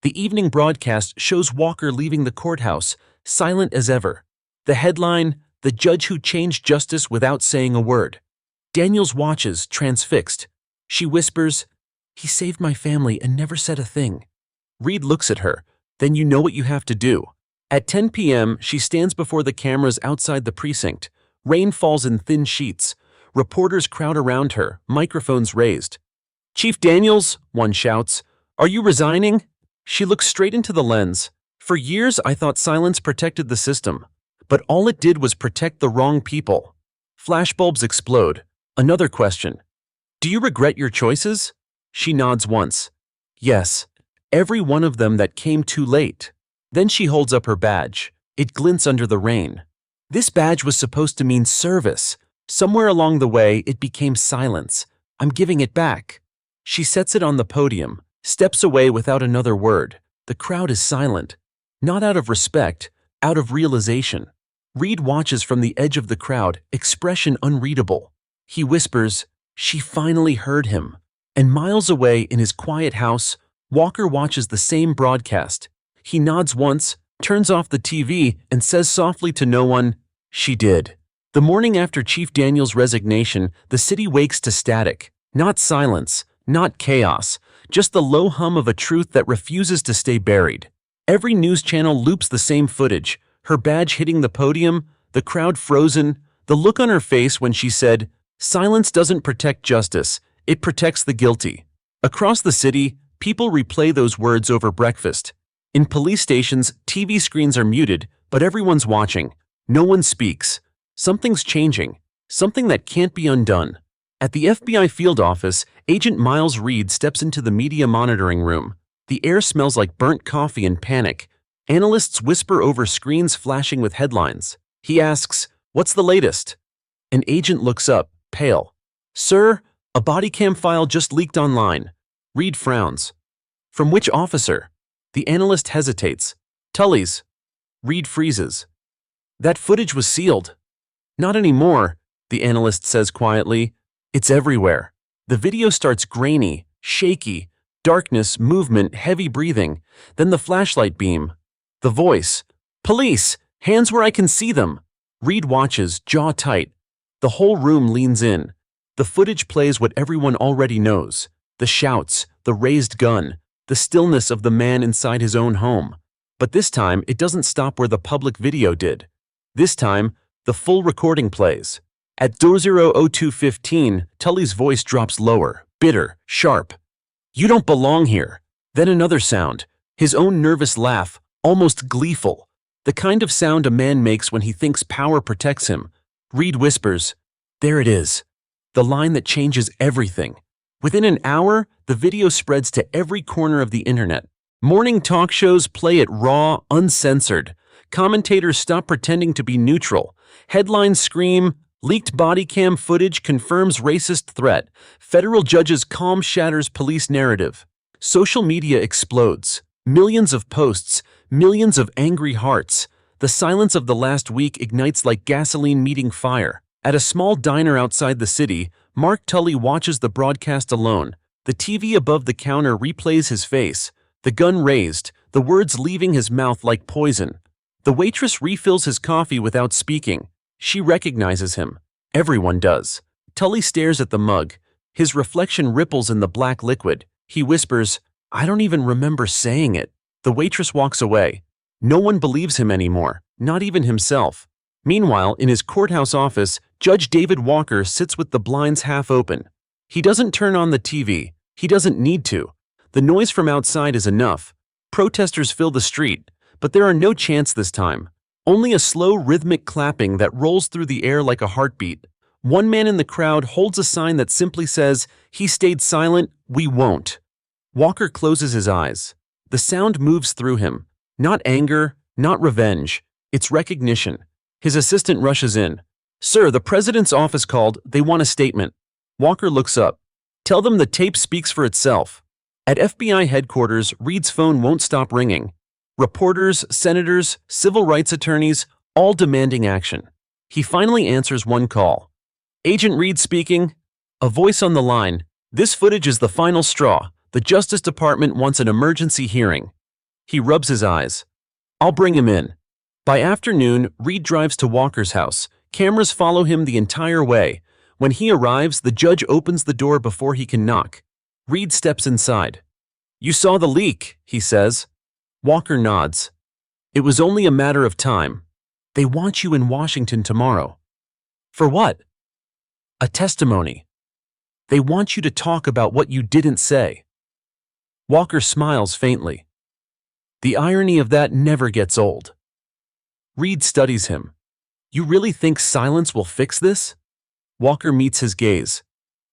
The evening broadcast shows Walker leaving the courthouse, silent as ever. The headline, "The Judge Who Changed Justice Without Saying a Word." Daniels watches, transfixed. She whispers, "He saved my family and never said a thing." Reed looks at her. "Then you know what you have to do." At 10 p.m., she stands before the cameras outside the precinct. Rain falls in thin sheets. Reporters crowd around her, microphones raised. "Chief Daniels," one shouts, "are you resigning?" She looks straight into the lens. "For years, I thought silence protected the system. But all it did was protect the wrong people." Flashbulbs explode. Another question. "Do you regret your choices?" She nods once. "Yes. Every one of them that came too late." Then she holds up her badge. It glints under the rain. This badge was supposed to mean service. Somewhere along the way, it became silence. "I'm giving it back." She sets it on the podium, steps away without another word. The crowd is silent. Not out of respect, out of realization. Reed watches from the edge of the crowd, expression unreadable. He whispers, "She finally heard him." And miles away in his quiet house, Walker watches the same broadcast. He nods once, turns off the TV, and says softly to no one, "She did." The morning after Chief Daniels' resignation, the city wakes to static. Not silence, not chaos, just the low hum of a truth that refuses to stay buried. Every news channel loops the same footage, her badge hitting the podium, the crowd frozen, the look on her face when she said, "Silence doesn't protect justice, it protects the guilty." Across the city, people replay those words over breakfast. In police stations, TV screens are muted, but everyone's watching. No one speaks. Something's changing, something that can't be undone. At the FBI field office, Agent Miles Reed steps into the media monitoring room. The air smells like burnt coffee and panic. Analysts whisper over screens flashing with headlines. He asks, "What's the latest?" An agent looks up, pale. "Sir, a body cam file just leaked online." Reed frowns. "From which officer?" The analyst hesitates. "Tully's." Reed freezes. "That footage was sealed." "Not anymore," the analyst says quietly. "It's everywhere." The video starts grainy, shaky, darkness, movement, heavy breathing, then the flashlight beam. The voice, "Police, hands where I can see them." Reed watches, jaw tight. The whole room leans in. The footage plays what everyone already knows. The shouts, the raised gun, the stillness of the man inside his own home. But this time, it doesn't stop where the public video did. This time, the full recording plays. At 00:02:15, Tully's voice drops lower, bitter, sharp. "You don't belong here." Then another sound, his own nervous laugh, almost gleeful. The kind of sound a man makes when he thinks power protects him. Reed whispers, "There it is." The line that changes everything. Within an hour, the video spreads to every corner of the internet. Morning talk shows play it raw, uncensored. Commentators stop pretending to be neutral. Headlines scream, "Leaked body cam footage confirms racist threat." Federal judge's calm shatters police narrative. Social media explodes. Millions of posts, millions of angry hearts. The silence of the last week ignites like gasoline meeting fire. At a small diner outside the city, Mark Tully watches the broadcast alone. The TV above the counter replays his face, the gun raised, the words leaving his mouth like poison. The waitress refills his coffee without speaking. She recognizes him. Everyone does. Tully stares at the mug. His reflection ripples in the black liquid. He whispers, "I don't even remember saying it." The waitress walks away. No one believes him anymore, not even himself. Meanwhile, in his courthouse office, Judge David Walker sits with the blinds half open. He doesn't turn on the TV. He doesn't need to. The noise from outside is enough. Protesters fill the street, but there are no chants this time. Only a slow rhythmic clapping that rolls through the air like a heartbeat. One man in the crowd holds a sign that simply says, "He stayed silent, we won't." Walker closes his eyes. The sound moves through him. Not anger, not revenge. It's recognition. His assistant rushes in. "Sir, the president's office called. They want a statement." Walker looks up. "Tell them the tape speaks for itself." At FBI headquarters, Reed's phone won't stop ringing. Reporters, senators, civil rights attorneys, all demanding action. He finally answers one call. "Agent Reed speaking." A voice on the line. "This footage is the final straw. The Justice Department wants an emergency hearing." He rubs his eyes. "I'll bring him in." By afternoon, Reed drives to Walker's house. Cameras follow him the entire way. When he arrives, the judge opens the door before he can knock. Reed steps inside. "You saw the leak," he says. Walker nods. "It was only a matter of time. They want you in Washington tomorrow." "For what?" "A testimony. They want you to talk about what you didn't say." Walker smiles faintly. The irony of that never gets old. Reed studies him. "You really think silence will fix this?" Walker meets his gaze.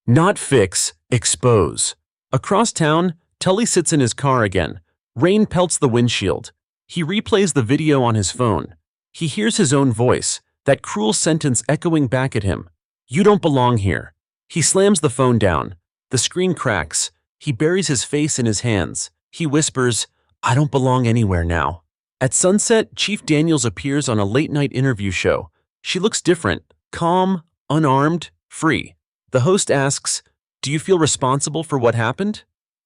"Not fix, expose." Across town, Tully sits in his car again. Rain pelts the windshield. He replays the video on his phone. He hears his own voice, that cruel sentence echoing back at him. "You don't belong here." He slams the phone down. The screen cracks. He buries his face in his hands. He whispers, "I don't belong anywhere now." At sunset, Chief Daniels appears on a late-night interview show. She looks different, calm, unarmed, free. The host asks, "Do you feel responsible for what happened?"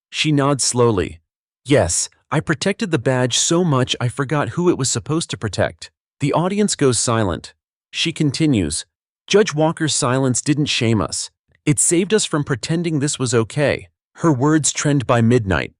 She nods slowly. "Yes, I protected the badge so much I forgot who it was supposed to protect." The audience goes silent. She continues, "Judge Walker's silence didn't shame us. It saved us from pretending this was okay." Her words trend by midnight.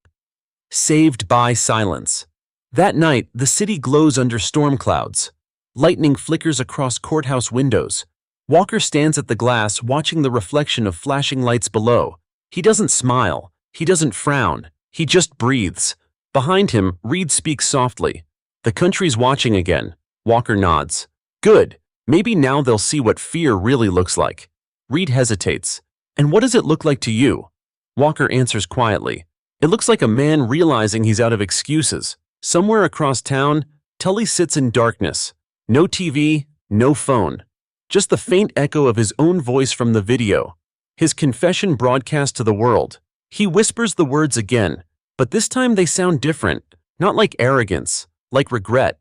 Saved by silence. That night, the city glows under storm clouds. Lightning flickers across courthouse windows. Walker stands at the glass watching the reflection of flashing lights below. He doesn't smile. He doesn't frown. He just breathes. Behind him, Reed speaks softly. "The country's watching again." Walker nods. "Good. Maybe now they'll see what fear really looks like." Reed hesitates. "And what does it look like to you?" Walker answers quietly. "It looks like a man realizing he's out of excuses." Somewhere across town, Tully sits in darkness. No TV, no phone. Just the faint echo of his own voice from the video. His confession broadcast to the world. He whispers the words again, but this time they sound different. Not like arrogance, like regret.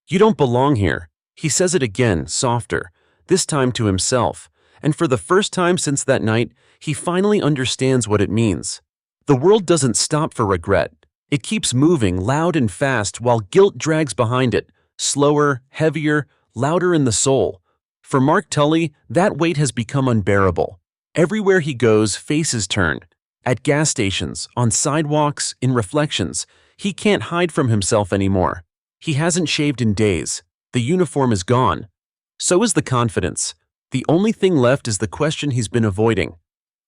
"You don't belong here." He says it again, softer, this time to himself. And for the first time since that night, he finally understands what it means. The world doesn't stop for regret. It keeps moving loud and fast while guilt drags behind it, slower, heavier, louder in the soul. For Mark Tully, that weight has become unbearable. Everywhere he goes, faces turn. At gas stations, on sidewalks, in reflections, he can't hide from himself anymore. He hasn't shaved in days. The uniform is gone. So is the confidence. The only thing left is the question he's been avoiding.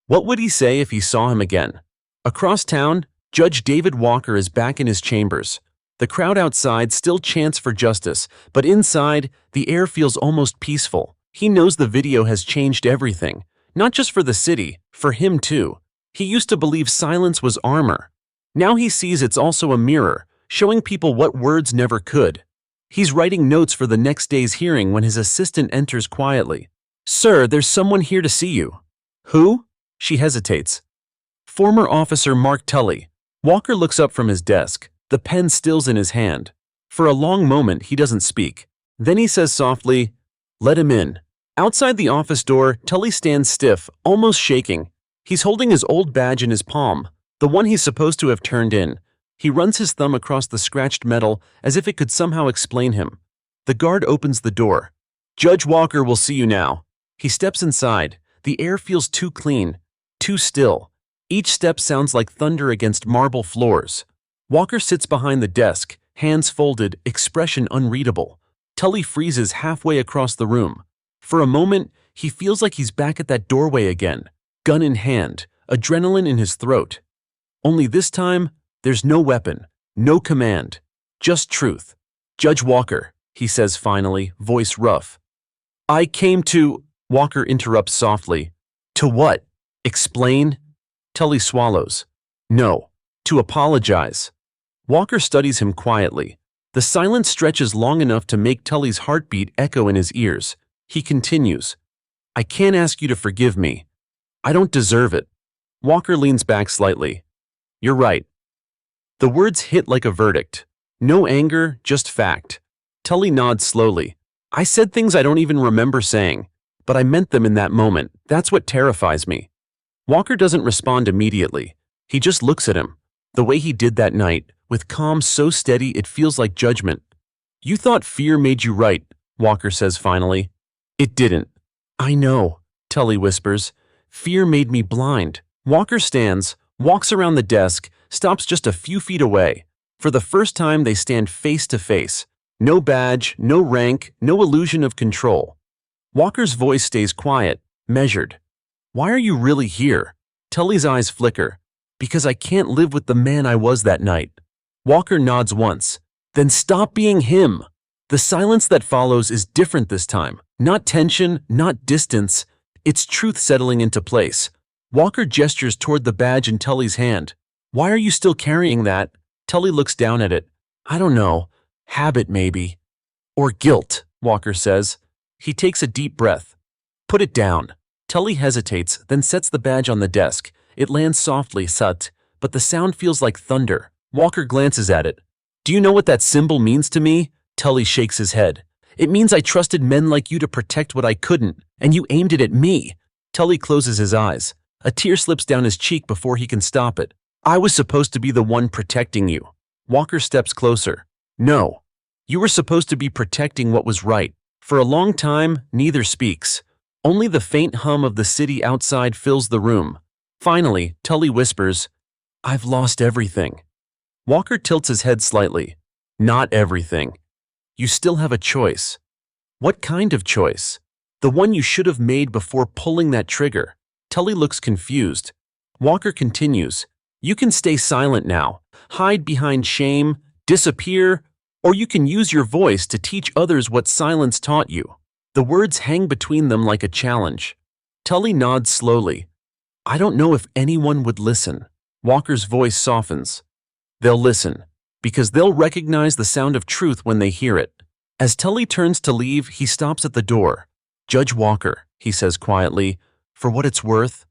What would he say if he saw him again? Across town, Judge David Walker is back in his chambers. The crowd outside still chants for justice, but inside, the air feels almost peaceful. He knows the video has changed everything, not just for the city, for him too. He used to believe silence was armor. Now he sees it's also a mirror, showing people what words never could. He's writing notes for the next day's hearing when his assistant enters quietly. "Sir, there's someone here to see you." "Who?" She hesitates. "Former Officer Mark Tully." Walker looks up from his desk, the pen stills in his hand. For a long moment, he doesn't speak. Then he says softly, "Let him in." Outside the office door, Tully stands stiff, almost shaking. He's holding his old badge in his palm, the one he's supposed to have turned in. He runs his thumb across the scratched metal as if it could somehow explain him. The guard opens the door. "Judge Walker will see you now." He steps inside. The air feels too clean, too still. Each step sounds like thunder against marble floors. Walker sits behind the desk, hands folded, expression unreadable. Tully freezes halfway across the room. For a moment, he feels like he's back at that doorway again, gun in hand, adrenaline in his throat. Only this time, there's no weapon, no command, just truth. "Judge Walker," he says finally, voice rough. "I came to—" Walker interrupts softly. "To what? Explain?" Tully swallows. "No, to apologize." Walker studies him quietly. The silence stretches long enough to make Tully's heartbeat echo in his ears. He continues, "I can't ask you to forgive me. I don't deserve it." Walker leans back slightly. "You're right." The words hit like a verdict. No anger, just fact. Tully nods slowly. "I said things I don't even remember saying, but I meant them in that moment. That's what terrifies me." Walker doesn't respond immediately. He just looks at him, the way he did that night, with calm so steady it feels like judgment. "You thought fear made you right," Walker says finally. "It didn't." "I know," Tully whispers. "Fear made me blind." Walker stands, walks around the desk, stops just a few feet away. For the first time, they stand face to face. No badge, no rank, no illusion of control. Walker's voice stays quiet, measured. "Why are you really here?" Tully's eyes flicker. "Because I can't live with the man I was that night." Walker nods once. "Then stop being him." The silence that follows is different this time. Not tension, not distance. It's truth settling into place. Walker gestures toward the badge in Tully's hand. "Why are you still carrying that?" Tully looks down at it. "I don't know. Habit, maybe." "Or guilt," Walker says. He takes a deep breath. "Put it down." Tully hesitates, then sets the badge on the desk. It lands softly, sut, but the sound feels like thunder. Walker glances at it. "Do you know what that symbol means to me?" Tully shakes his head. "It means I trusted men like you to protect what I couldn't, and you aimed it at me." Tully closes his eyes. A tear slips down his cheek before he can stop it. I was supposed to be the one protecting you. Walker steps closer. No. You were supposed to be protecting what was right. For a long time, neither speaks. Only the faint hum of the city outside fills the room. Finally, Tully whispers, I've lost everything. Walker tilts his head slightly. Not everything. You still have a choice. What kind of choice? The one you should have made before pulling that trigger. Tully looks confused. Walker continues, You can stay silent now, hide behind shame, disappear, or you can use your voice to teach others what silence taught you. The words hang between them like a challenge. Tully nods slowly. I don't know if anyone would listen. Walker's voice softens. They'll listen, because they'll recognize the sound of truth when they hear it. As Tully turns to leave, he stops at the door. Judge Walker, he says quietly, for what it's worth,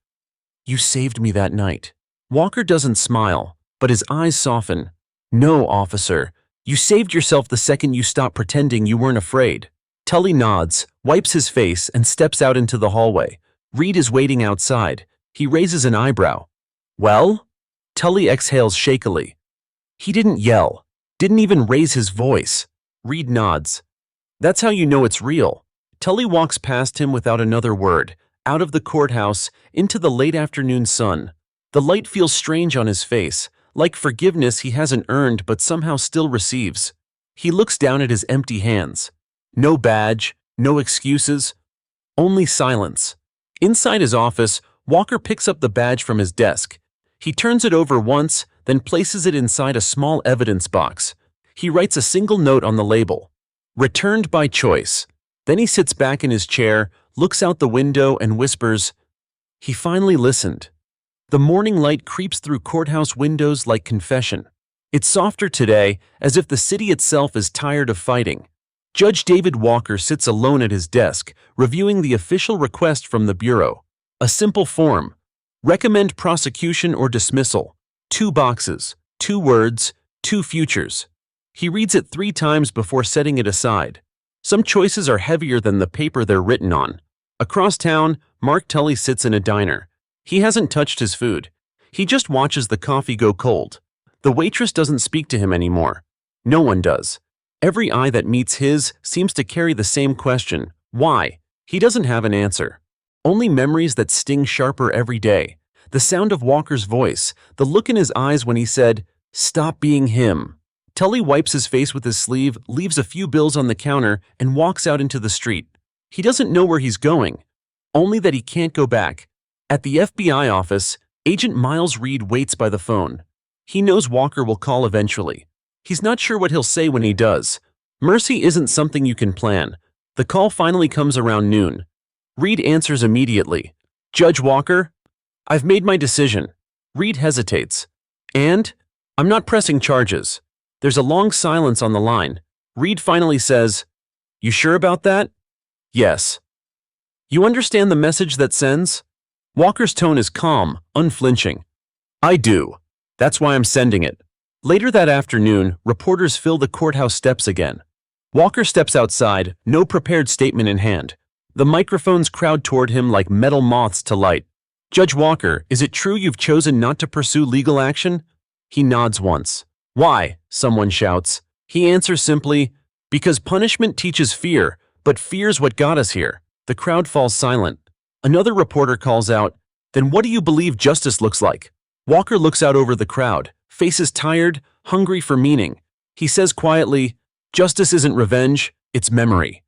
you saved me that night. Walker doesn't smile, but his eyes soften. No, officer, you saved yourself the second you stopped pretending you weren't afraid. Tully nods, wipes his face, and steps out into the hallway. Reed is waiting outside. He raises an eyebrow. Well? Tully exhales shakily. He didn't yell, didn't even raise his voice. Reed nods. That's how you know it's real. Tully walks past him without another word, out of the courthouse, into the late afternoon sun. The light feels strange on his face, like forgiveness he hasn't earned but somehow still receives. He looks down at his empty hands. No badge, no excuses, only silence. Inside his office, Walker picks up the badge from his desk. He turns it over once, then places it inside a small evidence box. He writes a single note on the label. Returned by choice. Then he sits back in his chair, looks out the window, and whispers, He finally listened. The morning light creeps through courthouse windows like confession. It's softer today, as if the city itself is tired of fighting. Judge David Walker sits alone at his desk, reviewing the official request from the Bureau. A simple form. Recommend prosecution or dismissal. 2 boxes, 2 words, 2 futures. He reads it 3 times before setting it aside. Some choices are heavier than the paper they're written on. Across town, Mark Tully sits in a diner. He hasn't touched his food. He just watches the coffee go cold. The waitress doesn't speak to him anymore. No one does. Every eye that meets his seems to carry the same question. Why? He doesn't have an answer. Only memories that sting sharper every day. The sound of Walker's voice, the look in his eyes when he said, Stop being him. Tully wipes his face with his sleeve, leaves a few bills on the counter, and walks out into the street. He doesn't know where he's going, only that he can't go back. At the FBI office, Agent Miles Reed waits by the phone. He knows Walker will call eventually. He's not sure what he'll say when he does. Mercy isn't something you can plan. The call finally comes around noon. Reed answers immediately. Judge Walker, I've made my decision. Reed hesitates. And? I'm not pressing charges. There's a long silence on the line. Reed finally says, You sure about that? Yes. You understand the message that sends? Walker's tone is calm, unflinching. I do. That's why I'm sending it. Later that afternoon, reporters fill the courthouse steps again. Walker steps outside, no prepared statement in hand. The microphones crowd toward him like metal moths to light. Judge Walker, is it true you've chosen not to pursue legal action? He nods once. Why? Someone shouts. He answers simply, Because punishment teaches fear, but fear's what got us here. The crowd falls silent. Another reporter calls out, Then what do you believe justice looks like? Walker looks out over the crowd, faces tired, hungry for meaning. He says quietly, Justice isn't revenge, it's memory.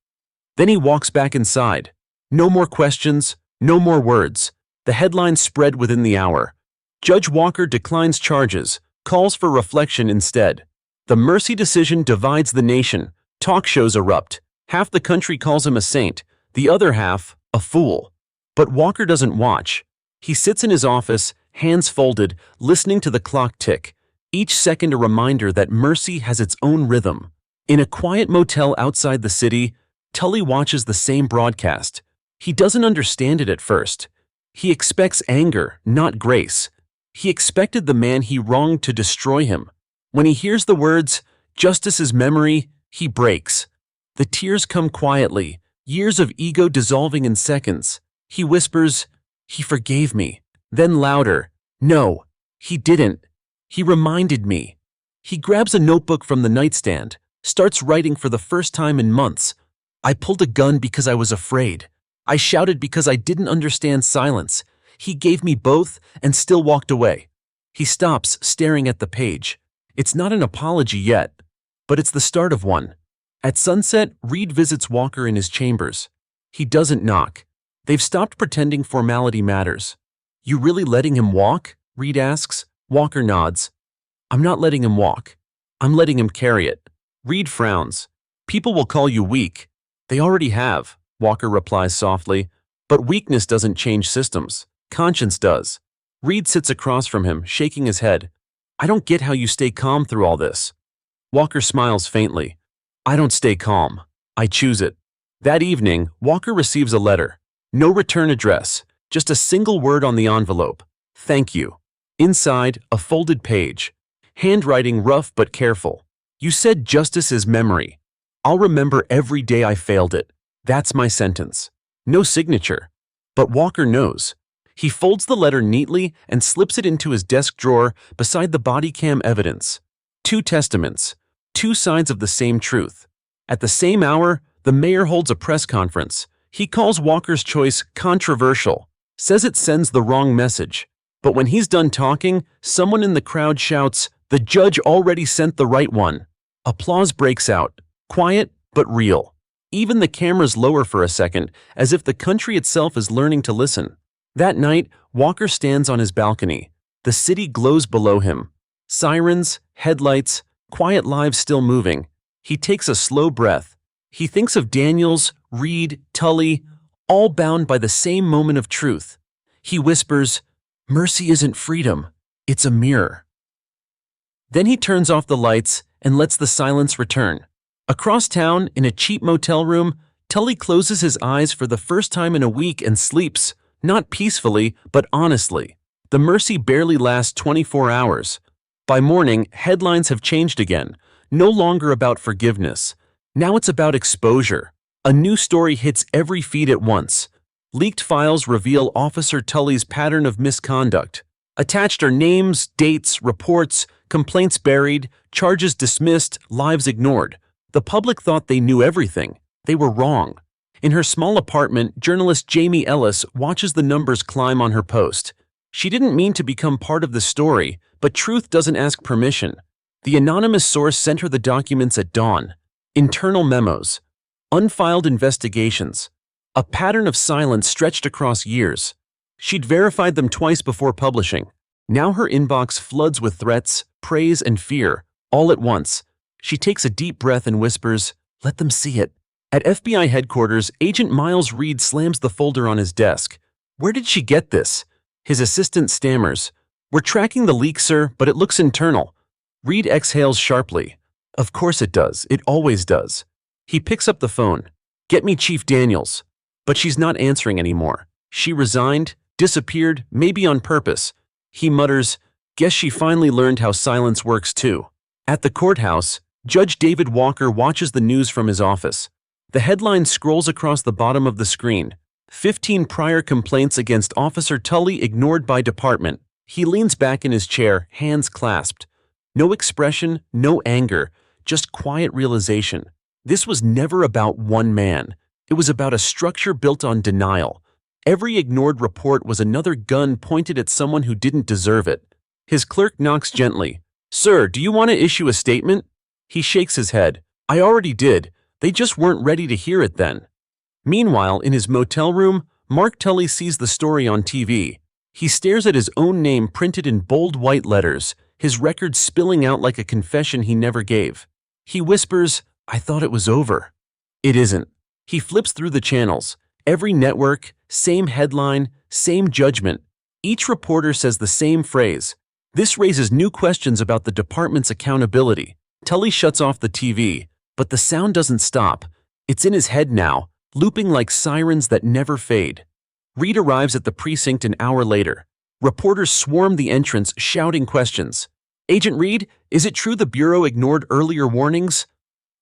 Then he walks back inside. No more questions, no more words. The headlines spread within the hour. Judge Walker declines charges, calls for reflection instead. The Mercy decision divides the nation. Talk shows erupt. Half the country calls him a saint, the other half, a fool. But Walker doesn't watch. He sits in his office, hands folded, listening to the clock tick, each second a reminder that mercy has its own rhythm. In a quiet motel outside the city, Tully watches the same broadcast. He doesn't understand it at first. He expects anger, not grace. He expected the man he wronged to destroy him. When he hears the words, "Justice is memory," he breaks. The tears come quietly, years of ego dissolving in seconds. He whispers, He forgave me. Then louder. No, he didn't. He reminded me. He grabs a notebook from the nightstand, starts writing for the first time in months. I pulled a gun because I was afraid. I shouted because I didn't understand silence. He gave me both and still walked away. He stops, staring at the page. It's not an apology yet, but it's the start of one. At sunset, Reed visits Walker in his chambers. He doesn't knock. They've stopped pretending formality matters. You really letting him walk? Reed asks. Walker nods. I'm not letting him walk. I'm letting him carry it. Reed frowns. People will call you weak. They already have, Walker replies softly. But weakness doesn't change systems. Conscience does. Reed sits across from him, shaking his head. I don't get how you stay calm through all this. Walker smiles faintly. I don't stay calm. I choose it. That evening, Walker receives a letter. No return address, just a single word on the envelope. Thank you. Inside, a folded page. Handwriting rough but careful. You said justice is memory. I'll remember every day I failed it. That's my sentence. No signature. But Walker knows. He folds the letter neatly and slips it into his desk drawer beside the body cam evidence. 2 testaments. 2 sides of the same truth. At the same hour, the mayor holds a press conference. He calls Walker's choice controversial, says it sends the wrong message. But when he's done talking, someone in the crowd shouts, "The judge already sent the right one." Applause breaks out, quiet but real. Even the cameras lower for a second, as if the country itself is learning to listen. That night, Walker stands on his balcony. The city glows below him. Sirens, headlights, quiet lives still moving. He takes a slow breath. He thinks of Daniels, Reed, Tully, all bound by the same moment of truth. He whispers, "Mercy isn't freedom, it's a mirror." Then he turns off the lights and lets the silence return. Across town, in a cheap motel room, Tully closes his eyes for the first time in a week and sleeps, not peacefully, but honestly. The mercy barely lasts 24 hours. By morning, headlines have changed again, no longer about forgiveness. Now it's about exposure. A new story hits every feed at once. Leaked files reveal Officer Tully's pattern of misconduct. Attached are names, dates, reports, complaints buried, charges dismissed, lives ignored. The public thought they knew everything. They were wrong. In her small apartment, journalist Jamie Ellis watches the numbers climb on her post. She didn't mean to become part of the story, but truth doesn't ask permission. The anonymous source sent her the documents at dawn. Internal memos. Unfiled investigations. A pattern of silence stretched across years. She'd verified them twice before publishing. Now her inbox floods with threats, praise, and fear, all at once. She takes a deep breath and whispers, "Let them see it." At FBI headquarters, Agent Miles Reed slams the folder on his desk. "Where did she get this?" His assistant stammers. "We're tracking the leak, sir, but it looks internal." Reed exhales sharply. "Of course it does. It always does." He picks up the phone. "Get me Chief Daniels." But she's not answering anymore. She resigned, disappeared, maybe on purpose. He mutters, "Guess she finally learned how silence works too." At the courthouse, Judge David Walker watches the news from his office. The headline scrolls across the bottom of the screen. 15 prior complaints against Officer Tully ignored by department. He leans back in his chair, hands clasped. No expression, no anger, just quiet realization. This was never about one man. It was about a structure built on denial. Every ignored report was another gun pointed at someone who didn't deserve it. His clerk knocks gently. "Sir, do you want to issue a statement?" He shakes his head. "I already did. They just weren't ready to hear it then." Meanwhile, in his motel room, Mark Tully sees the story on TV. He stares at his own name printed in bold white letters, his record spilling out like a confession he never gave. He whispers, "I thought it was over." It isn't. He flips through the channels. Every network, same headline, same judgment. Each reporter says the same phrase. This raises new questions about the department's accountability. Tully shuts off the TV, but the sound doesn't stop. It's in his head now, looping like sirens that never fade. Reed arrives at the precinct an hour later. Reporters swarm the entrance, shouting questions. "Agent Reed, is it true the Bureau ignored earlier warnings?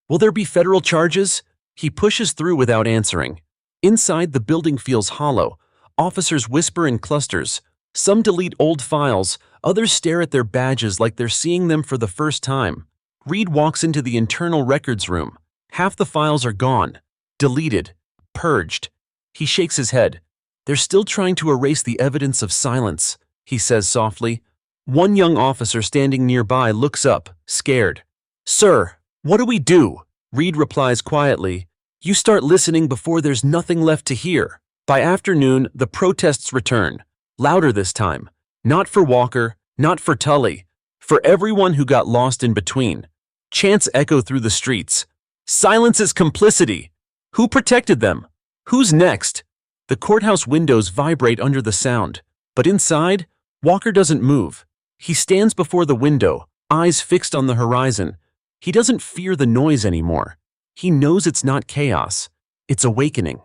Will there be federal charges?" He pushes through without answering. Inside, the building feels hollow. Officers whisper in clusters. Some delete old files, others stare at their badges like they're seeing them for the first time. Reed walks into the internal records room. Half the files are gone. Deleted. Purged. He shakes his head. They're still trying to erase the evidence of silence, he says softly. One young officer standing nearby looks up, scared. Sir, what do we do? Reed replies quietly. You start listening before there's nothing left to hear. By afternoon, the protests return. Louder this time. Not for Walker, not for Tully. For everyone who got lost in between. Chants echo through the streets. Silence is complicity. Who protected them? Who's next? The courthouse windows vibrate under the sound. But inside, Walker doesn't move. He stands before the window, eyes fixed on the horizon. He doesn't fear the noise anymore. He knows it's not chaos. It's awakening.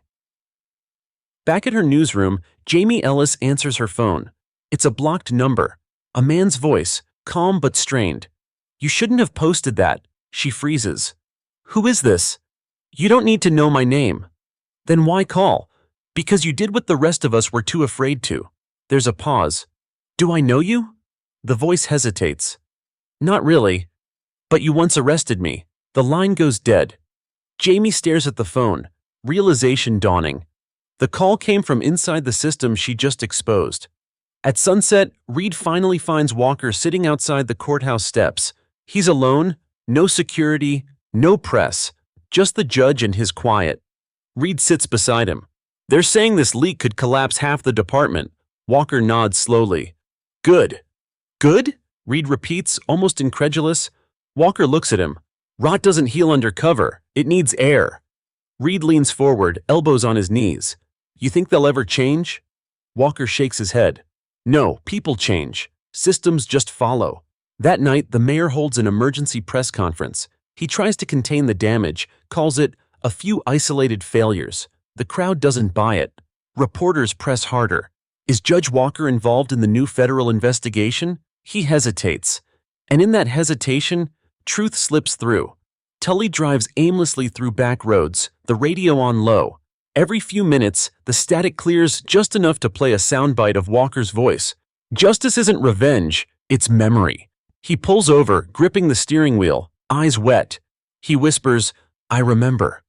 Back at her newsroom, Jamie Ellis answers her phone. It's a blocked number. A man's voice, calm but strained. You shouldn't have posted that. She freezes. Who is this? You don't need to know my name. Then why call? Because you did what the rest of us were too afraid to. There's a pause. Do I know you? The voice hesitates. Not really. But you once arrested me. The line goes dead. Jamie stares at the phone, realization dawning. The call came from inside the system she just exposed. At sunset, Reed finally finds Walker sitting outside the courthouse steps. He's alone, no security, no press, just the judge and his quiet. Reed sits beside him. They're saying this leak could collapse half the department. Walker nods slowly. Good. Good? Reed repeats, almost incredulous. Walker looks at him. Rot doesn't heal under cover. It needs air. Reed leans forward, elbows on his knees. You think they'll ever change? Walker shakes his head. No, people change. Systems just follow. That night, the mayor holds an emergency press conference. He tries to contain the damage, calls it a few isolated failures. The crowd doesn't buy it. Reporters press harder. Is Judge Walker involved in the new federal investigation? He hesitates. And in that hesitation, truth slips through. Tully drives aimlessly through back roads, the radio on low. Every few minutes, the static clears just enough to play a soundbite of Walker's voice. Justice isn't revenge, it's memory. He pulls over, gripping the steering wheel, eyes wet. He whispers, I remember.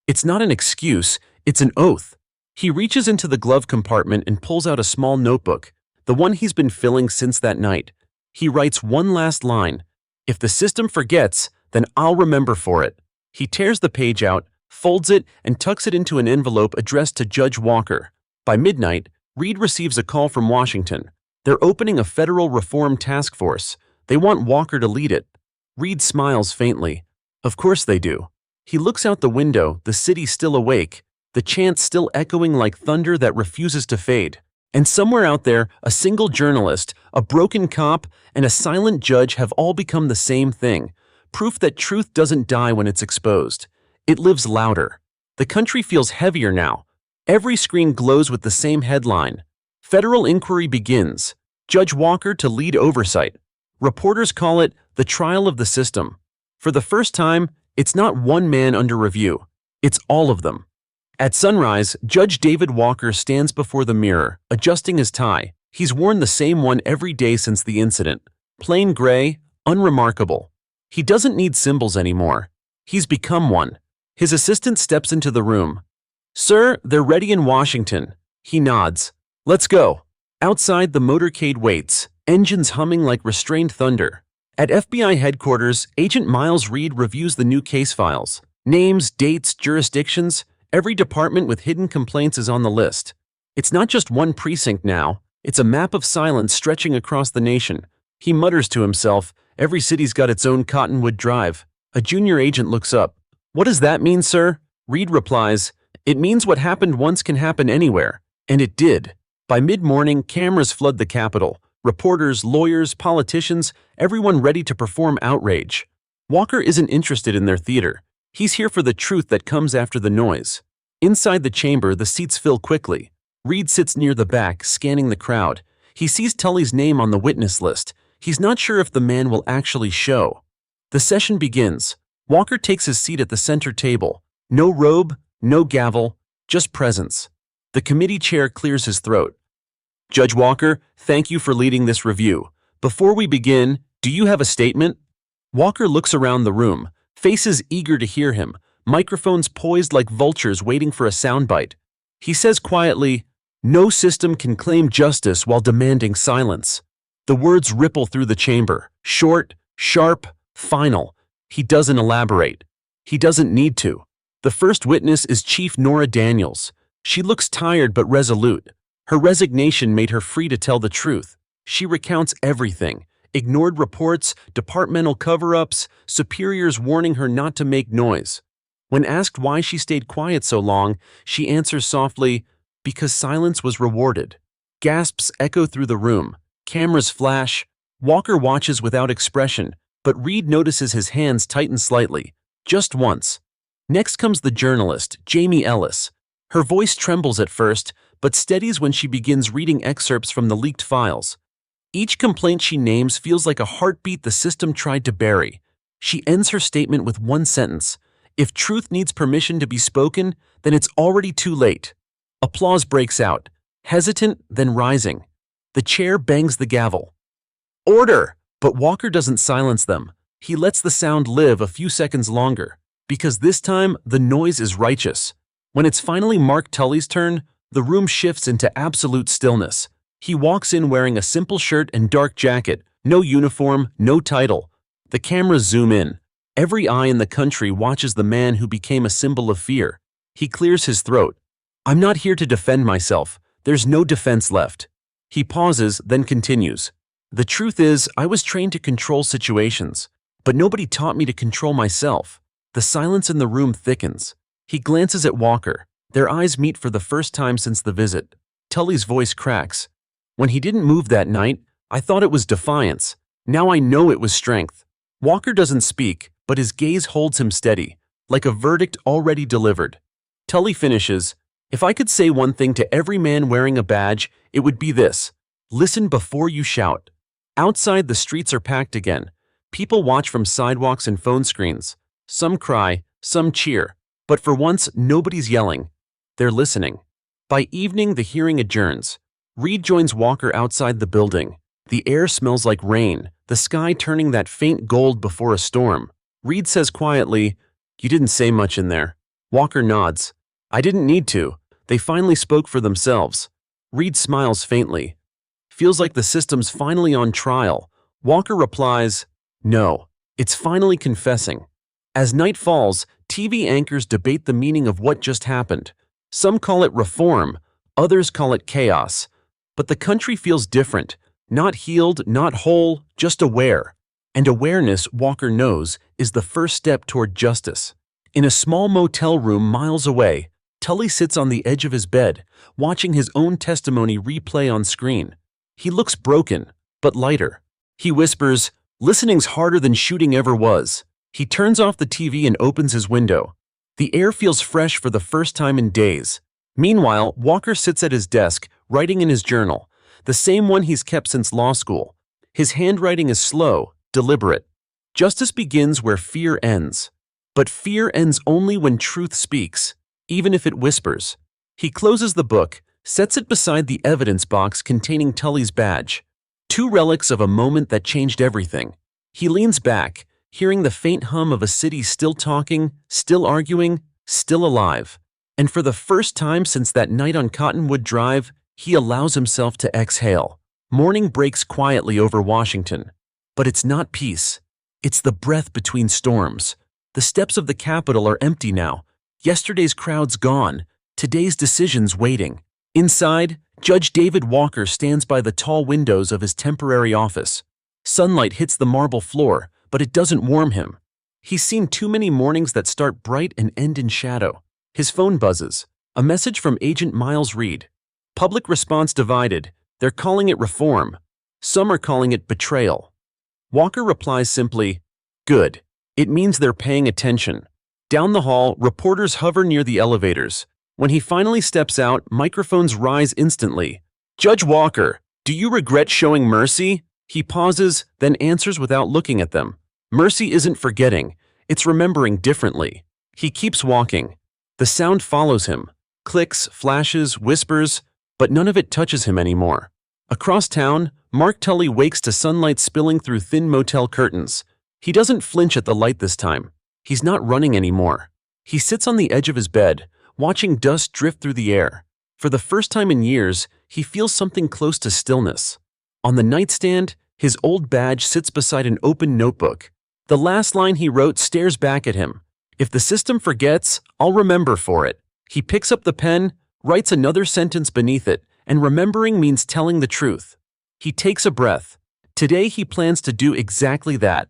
It's not an excuse, it's an oath. He reaches into the glove compartment and pulls out a small notebook, the one he's been filling since that night. He writes one last line. If the system forgets, then I'll remember for it. He tears the page out, folds it, and tucks it into an envelope addressed to Judge Walker. By midnight, Reed receives a call from Washington. They're opening a federal reform task force. They want Walker to lead it. Reed smiles faintly. Of course they do. He looks out the window, the city still awake, the chants still echoing like thunder that refuses to fade. And somewhere out there, a single journalist, a broken cop, and a silent judge have all become the same thing. Proof that truth doesn't die when it's exposed. It lives louder. The country feels heavier now. Every screen glows with the same headline. Federal inquiry begins. Judge Walker to lead oversight. Reporters call it the trial of the system. For the first time, it's not one man under review. It's all of them. At sunrise, Judge David Walker stands before the mirror, adjusting his tie. He's worn the same one every day since the incident. Plain gray, unremarkable. He doesn't need symbols anymore. He's become one. His assistant steps into the room. Sir, they're ready in Washington. He nods. Let's go. Outside, the motorcade waits, engines humming like restrained thunder. At FBI headquarters, Agent Miles Reed reviews the new case files. Names, dates, jurisdictions, every department with hidden complaints is on the list. It's not just one precinct now. It's a map of silence stretching across the nation. He mutters to himself, every city's got its own Cottonwood Drive. A junior agent looks up. What does that mean, sir? Reed replies, it means what happened once can happen anywhere. And it did. By mid-morning, cameras flood the Capitol. Reporters, lawyers, politicians, everyone ready to perform outrage. Walker isn't interested in their theater. He's here for the truth that comes after the noise. Inside the chamber, the seats fill quickly. Reed sits near the back, scanning the crowd. He sees Tully's name on the witness list. He's not sure if the man will actually show. The session begins. Walker takes his seat at the center table. No robe, no gavel, just presence. The committee chair clears his throat. Judge Walker, thank you for leading this review. Before we begin, do you have a statement? Walker looks around the room, faces eager to hear him, microphones poised like vultures waiting for a soundbite. He says quietly, "No system can claim justice while demanding silence." The words ripple through the chamber, short, sharp, final. He doesn't elaborate. He doesn't need to. The first witness is Chief Nora Daniels. She looks tired but resolute. Her resignation made her free to tell the truth. She recounts everything. Ignored reports, departmental cover-ups, superiors warning her not to make noise. When asked why she stayed quiet so long, she answers softly, "Because silence was rewarded." Gasps echo through the room. Cameras flash. Walker watches without expression, but Reed notices his hands tighten slightly, just once. Next comes the journalist, Jamie Ellis. Her voice trembles at first, but steadies when she begins reading excerpts from the leaked files. Each complaint she names feels like a heartbeat the system tried to bury. She ends her statement with one sentence: "If truth needs permission to be spoken, then it's already too late." Applause breaks out, hesitant, then rising. The chair bangs the gavel. Order! But Walker doesn't silence them. He lets the sound live a few seconds longer, because this time the noise is righteous. When it's finally Mark Tully's turn, the room shifts into absolute stillness. He walks in wearing a simple shirt and dark jacket, no uniform, no title. The cameras zoom in. Every eye in the country watches the man who became a symbol of fear. He clears his throat. "I'm not here to defend myself. There's no defense left." He pauses, then continues. "The truth is, I was trained to control situations, but nobody taught me to control myself." The silence in the room thickens. He glances at Walker. Their eyes meet for the first time since the visit. Tully's voice cracks. "When he didn't move that night, I thought it was defiance. Now I know it was strength." Walker doesn't speak, but his gaze holds him steady, like a verdict already delivered. Tully finishes, "If I could say one thing to every man wearing a badge, it would be this: listen before you shout." Outside, the streets are packed again. People watch from sidewalks and phone screens. Some cry, some cheer, but for once, nobody's yelling. They're listening. By evening, the hearing adjourns. Reed joins Walker outside the building. The air smells like rain, the sky turning that faint gold before a storm. Reed says quietly, "You didn't say much in there." Walker nods. "I didn't need to. They finally spoke for themselves." Reed smiles faintly. "Feels like the system's finally on trial." Walker replies, "No, it's finally confessing." As night falls, TV anchors debate the meaning of what just happened. Some call it reform, others call it chaos. But the country feels different, not healed, not whole, just aware. And awareness, Walker knows, is the first step toward justice. In a small motel room miles away, Tully sits on the edge of his bed, watching his own testimony replay on screen. He looks broken, but lighter. He whispers, "Listening's harder than shooting ever was." He turns off the TV and opens his window. The air feels fresh for the first time in days. Meanwhile, Walker sits at his desk, writing in his journal, the same one he's kept since law school. His handwriting is slow, deliberate. Justice begins where fear ends. But fear ends only when truth speaks, even if it whispers. He closes the book, sets it beside the evidence box containing Tully's badge. Two relics of a moment that changed everything. He leans back, hearing the faint hum of a city still talking, still arguing, still alive. And for the first time since that night on Cottonwood Drive, he allows himself to exhale. Morning breaks quietly over Washington. But it's not peace. It's the breath between storms. The steps of the Capitol are empty now. Yesterday's crowd's gone. Today's decision's waiting. Inside, Judge David Walker stands by the tall windows of his temporary office. Sunlight hits the marble floor, but it doesn't warm him. He's seen too many mornings that start bright and end in shadow. His phone buzzes. A message from Agent Miles Reed. Public response divided. They're calling it reform. Some are calling it betrayal. Walker replies simply, "Good. It means they're paying attention." Down the hall, reporters hover near the elevators. When he finally steps out, microphones rise instantly. "Judge Walker, do you regret showing mercy?" He pauses, then answers without looking at them. "Mercy isn't forgetting. It's remembering differently." He keeps walking. The sound follows him. Clicks, flashes, whispers, but none of it touches him anymore. Across town, Mark Tully wakes to sunlight spilling through thin motel curtains. He doesn't flinch at the light this time. He's not running anymore. He sits on the edge of his bed, watching dust drift through the air. For the first time in years, he feels something close to stillness. On the nightstand, his old badge sits beside an open notebook. The last line he wrote stares back at him. "If the system forgets, I'll remember for it." He picks up the pen, writes another sentence beneath it, and remembering means telling the truth. He takes a breath. Today he plans to do exactly that.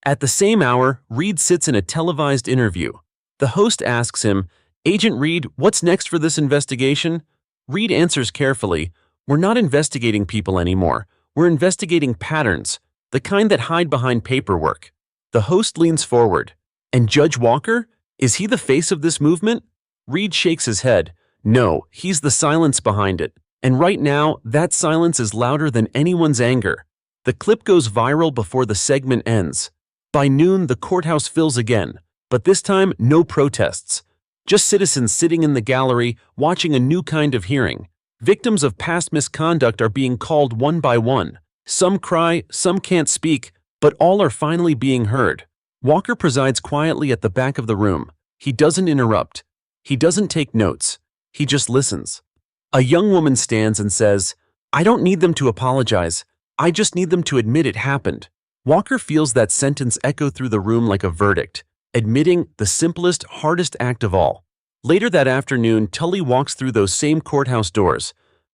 At the same hour, Reed sits in a televised interview. The host asks him, "Agent Reed, what's next for this investigation?" Reed answers carefully, "We're not investigating people anymore. We're investigating patterns, the kind that hide behind paperwork." The host leans forward. "And Judge Walker? Is he the face of this movement?" Reed shakes his head. "No, he's the silence behind it. And right now, that silence is louder than anyone's anger." The clip goes viral before the segment ends. By noon, the courthouse fills again, but this time no protests. Just citizens sitting in the gallery watching a new kind of hearing. Victims of past misconduct are being called one by one. Some cry, some can't speak, but all are finally being heard. Walker presides quietly at the back of the room. He doesn't interrupt. He doesn't take notes. He just listens. A young woman stands and says, "I don't need them to apologize. I just need them to admit it happened." Walker feels that sentence echo through the room like a verdict, admitting the simplest, hardest act of all. Later that afternoon, Tully walks through those same courthouse doors.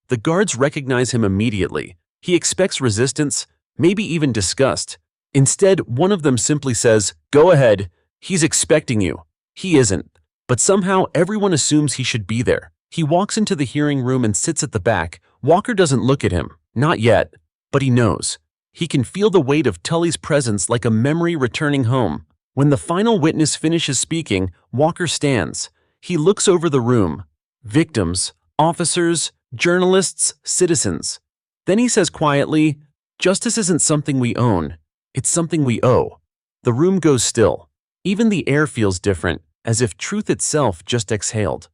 The guards recognize him immediately. He expects resistance, maybe even disgust. Instead, one of them simply says, "Go ahead. He's expecting you." He isn't. But somehow everyone assumes he should be there. He walks into the hearing room and sits at the back. Walker doesn't look at him. Not yet. But he knows. He can feel the weight of Tully's presence like a memory returning home. When the final witness finishes speaking, Walker stands. He looks over the room. Victims, officers, journalists, citizens. Then he says quietly, "Justice isn't something we own. It's something we owe." The room goes still. Even the air feels different, as if truth itself just exhaled.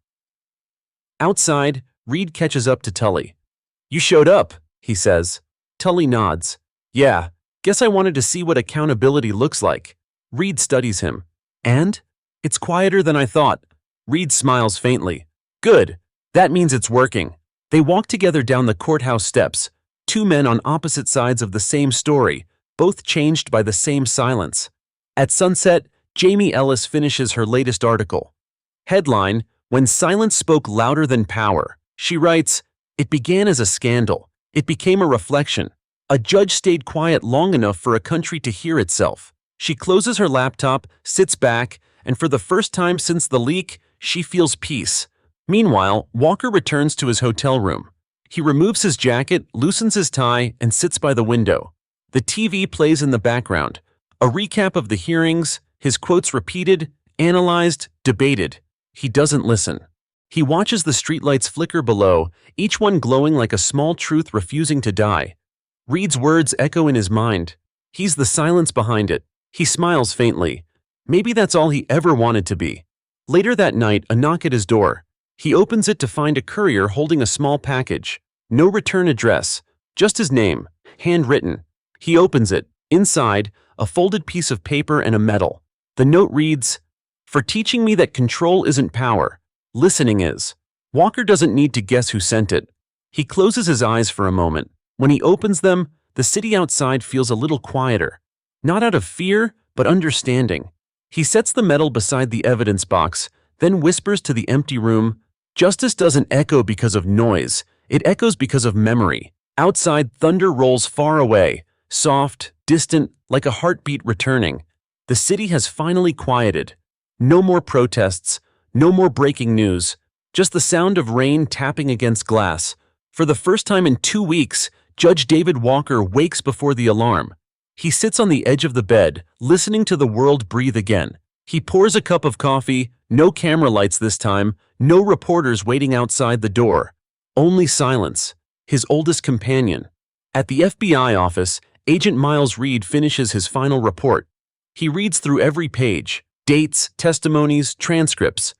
Outside, Reed catches up to Tully. "You showed up," he says. Tully nods. "Yeah, guess I wanted to see what accountability looks like." Reed studies him. "And? It's quieter than I thought." Reed smiles faintly. "Good. That means it's working." They walk together down the courthouse steps, two men on opposite sides of the same story, both changed by the same silence. At sunset, Jamie Ellis finishes her latest article. Headline, "When Silence Spoke Louder Than Power." She writes, "It began as a scandal. It became a reflection. A judge stayed quiet long enough for a country to hear itself." She closes her laptop, sits back, and for the first time since the leak, she feels peace. Meanwhile, Walker returns to his hotel room. He removes his jacket, loosens his tie, and sits by the window. The TV plays in the background. A recap of the hearings, his quotes repeated, analyzed, debated. He doesn't listen. He watches the streetlights flicker below, each one glowing like a small truth refusing to die. Reed's words echo in his mind. He's the silence behind it. He smiles faintly. Maybe that's all he ever wanted to be. Later that night, a knock at his door. He opens it to find a courier holding a small package. No return address, just his name, handwritten. He opens it. Inside, a folded piece of paper and a medal. The note reads, "For teaching me that control isn't power, listening is." Walker doesn't need to guess who sent it. He closes his eyes for a moment. When he opens them, the city outside feels a little quieter. Not out of fear, but understanding. He sets the medal beside the evidence box, then whispers to the empty room, "Justice doesn't echo because of noise. It echoes because of memory." Outside, thunder rolls far away, soft, distant, like a heartbeat returning. The city has finally quieted. No more protests, no more breaking news, just the sound of rain tapping against glass. For the first time in 2 weeks, Judge David Walker wakes before the alarm. He sits on the edge of the bed, listening to the world breathe again. He pours a cup of coffee, no camera lights this time, no reporters waiting outside the door. Only silence, his oldest companion. At the FBI office, Agent Miles Reed finishes his final report. He reads through every page, dates, testimonies, transcripts.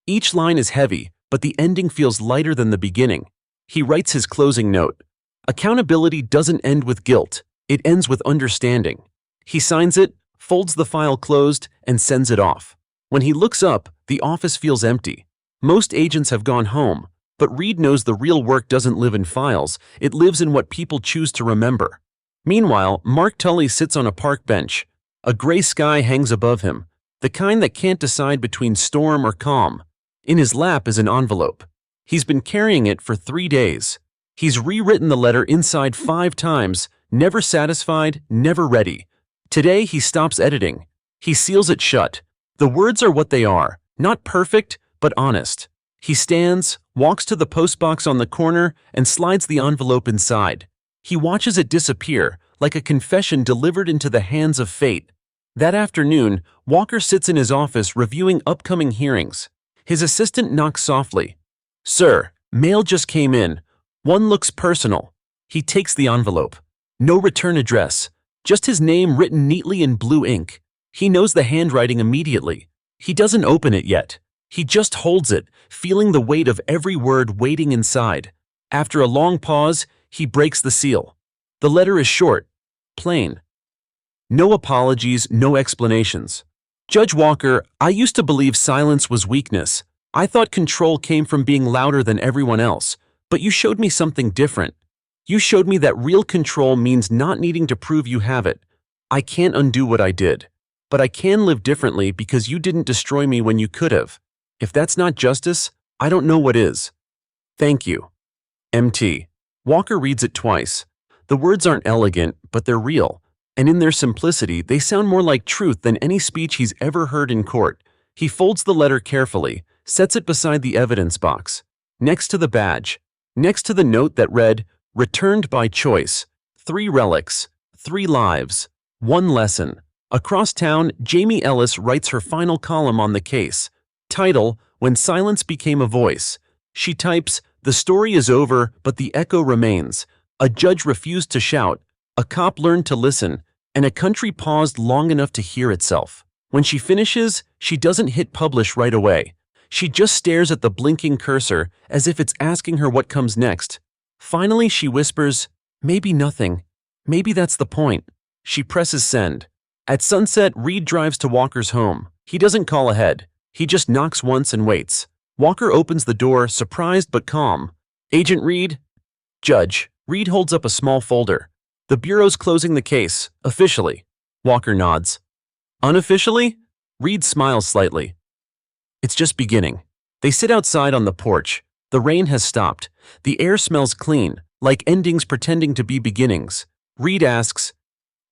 Each line is heavy, but the ending feels lighter than the beginning. He writes his closing note. Accountability doesn't end with guilt, it ends with understanding. He signs it, folds the file closed, and sends it off. When he looks up, the office feels empty. Most agents have gone home, but Reed knows the real work doesn't live in files, it lives in what people choose to remember. Meanwhile, Mark Tully sits on a park bench. A gray sky hangs above him, the kind that can't decide between storm or calm. In his lap is an envelope. He's been carrying it for 3 days. He's rewritten the letter inside 5 times, never satisfied, never ready. Today he stops editing. He seals it shut. The words are what they are, not perfect, but honest. He stands, walks to the postbox on the corner, and slides the envelope inside. He watches it disappear, like a confession delivered into the hands of fate. That afternoon, Walker sits in his office reviewing upcoming hearings. His assistant knocks softly. "Sir, mail just came in. One looks personal." He takes the envelope. No return address, just his name written neatly in blue ink. He knows the handwriting immediately. He doesn't open it yet. He just holds it, feeling the weight of every word waiting inside. After a long pause, he breaks the seal. The letter is short, plain. No apologies, no explanations. "Judge Walker, I used to believe silence was weakness. I thought control came from being louder than everyone else, but you showed me something different. You showed me that real control means not needing to prove you have it. I can't undo what I did, but I can live differently because you didn't destroy me when you could have. If that's not justice, I don't know what is. Thank you. MT." Walker reads it twice. The words aren't elegant, but they're real, and in their simplicity, they sound more like truth than any speech he's ever heard in court. He folds the letter carefully, sets it beside the evidence box, next to the badge, next to the note that read, "Returned by choice. 3 relics, 3 lives, 1 lesson." Across town, Jamie Ellis writes her final column on the case. Title, "When Silence Became a Voice." She types, "The story is over, but the echo remains. A judge refused to shout, a cop learned to listen, and a country paused long enough to hear itself." When she finishes, she doesn't hit publish right away. She just stares at the blinking cursor as if it's asking her what comes next. Finally, she whispers, "Maybe nothing. Maybe that's the point." She presses send. At sunset, Reed drives to Walker's home. He doesn't call ahead. He just knocks once and waits. Walker opens the door, surprised but calm. "Agent Reed?" "Judge." Reed holds up a small folder. "The Bureau's closing the case, officially." Walker nods. "Unofficially?" Reed smiles slightly. "It's just beginning." They sit outside on the porch. The rain has stopped. The air smells clean, like endings pretending to be beginnings. Reed asks,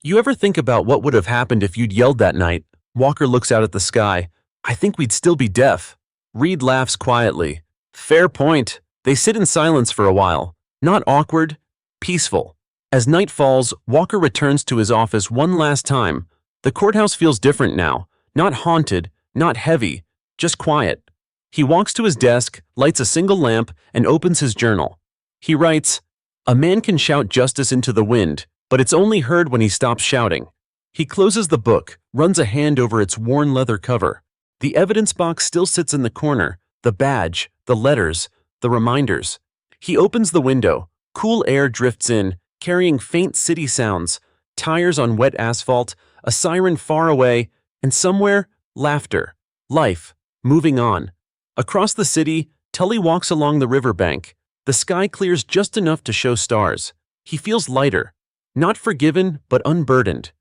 "You ever think about what would have happened if you'd yelled that night?" Walker looks out at the sky. "I think we'd still be deaf." Reed laughs quietly. "Fair point." They sit in silence for a while. Not awkward, peaceful. As night falls, Walker returns to his office one last time. The courthouse feels different now. Not haunted, not heavy, just quiet. He walks to his desk, lights a single lamp, and opens his journal. He writes, "A man can shout justice into the wind, but it's only heard when he stops shouting." He closes the book, runs a hand over its worn leather cover. The evidence box still sits in the corner, the badge, the letters, the reminders. He opens the window. Cool air drifts in, carrying faint city sounds, tires on wet asphalt, a siren far away, and somewhere, laughter, life, moving on. Across the city, Tully walks along the riverbank. The sky clears just enough to show stars. He feels lighter, not forgiven, but unburdened.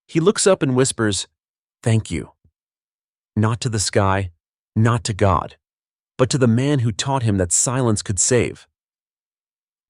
He looks up and whispers, "Thank you." Not to the sky, not to God, but to the man who taught him that silence could save.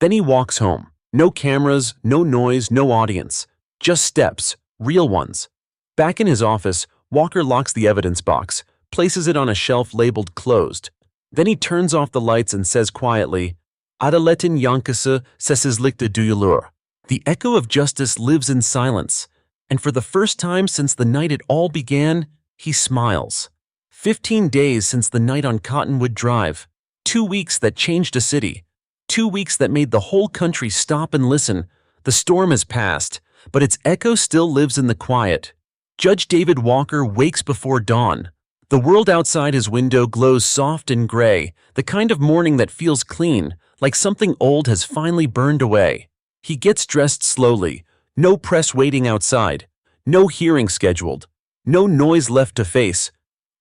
Then he walks home. No cameras, no noise, no audience. Just steps, real ones. Back in his office, Walker locks the evidence box, places it on a shelf labeled closed. Then he turns off the lights and says quietly, "Adaletin yankısı sessizlikte duyulur." The echo of justice lives in silence, and for the first time since the night it all began, he smiles. 15 days since the night on Cottonwood Drive. 2 weeks that changed a city. 2 weeks that made the whole country stop and listen. The storm has passed, but its echo still lives in the quiet. Judge David Walker wakes before dawn. The world outside his window glows soft and gray, the kind of morning that feels clean, like something old has finally burned away. He gets dressed slowly, no press waiting outside, no hearing scheduled, no noise left to face,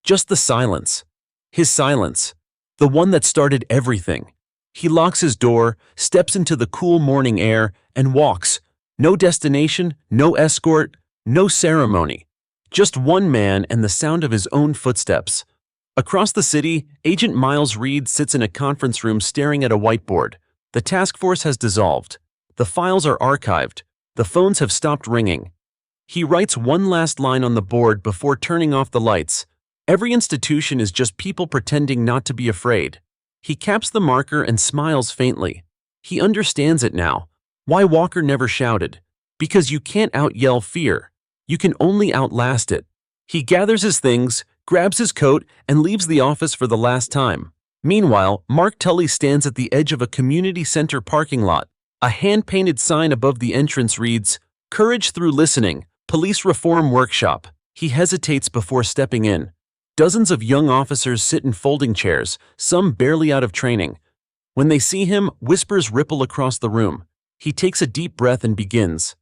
just the silence. His silence, the one that started everything. He locks his door, steps into the cool morning air, and walks. No destination, no escort, no ceremony. Just one man and the sound of his own footsteps. Across the city, Agent Miles Reed sits in a conference room staring at a whiteboard. The task force has dissolved. The files are archived. The phones have stopped ringing. He writes one last line on the board before turning off the lights. Every institution is just people pretending not to be afraid. He caps the marker and smiles faintly. He understands it now. Why Walker never shouted. Because you can't out-yell fear. You can only outlast it. He gathers his things, grabs his coat, and leaves the office for the last time. Meanwhile, Mark Tully stands at the edge of a community center parking lot. A hand-painted sign above the entrance reads, "Courage Through Listening, Police Reform Workshop." He hesitates before stepping in. Dozens of young officers sit in folding chairs, some barely out of training. When they see him, whispers ripple across the room. He takes a deep breath and begins.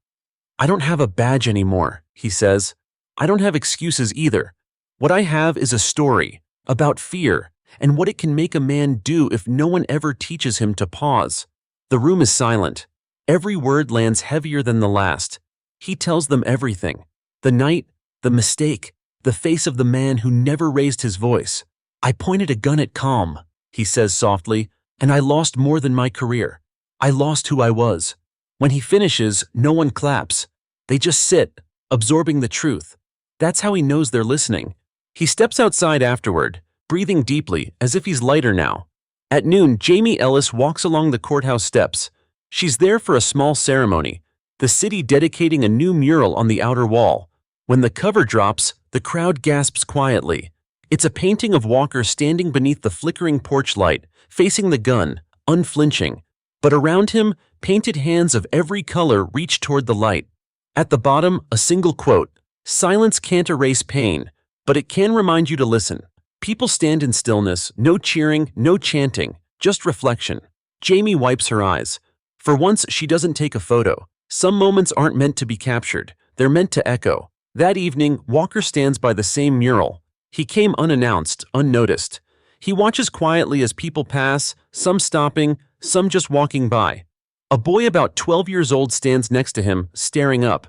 "I don't have a badge anymore," he says. "I don't have excuses either. What I have is a story about fear and what it can make a man do if no one ever teaches him to pause." The room is silent. Every word lands heavier than the last. He tells them everything. The night, the mistake, the face of the man who never raised his voice. "I pointed a gun at Calm," he says softly, "and I lost more than my career. I lost who I was." When he finishes, no one claps. They just sit, absorbing the truth. That's how he knows they're listening. He steps outside afterward, breathing deeply, as if he's lighter now. At noon, Jamie Ellis walks along the courthouse steps. She's there for a small ceremony, the city dedicating a new mural on the outer wall. When the cover drops, the crowd gasps quietly. It's a painting of Walker standing beneath the flickering porch light, facing the gun, unflinching. But around him, painted hands of every color reach toward the light. At the bottom, a single quote, "Silence can't erase pain, but it can remind you to listen." People stand in stillness, no cheering, no chanting, just reflection. Jamie wipes her eyes. For once, she doesn't take a photo. Some moments aren't meant to be captured, they're meant to echo. That evening, Walker stands by the same mural. He came unannounced, unnoticed. He watches quietly as people pass, some stopping, some just walking by. A boy about 12 years old stands next to him, staring up.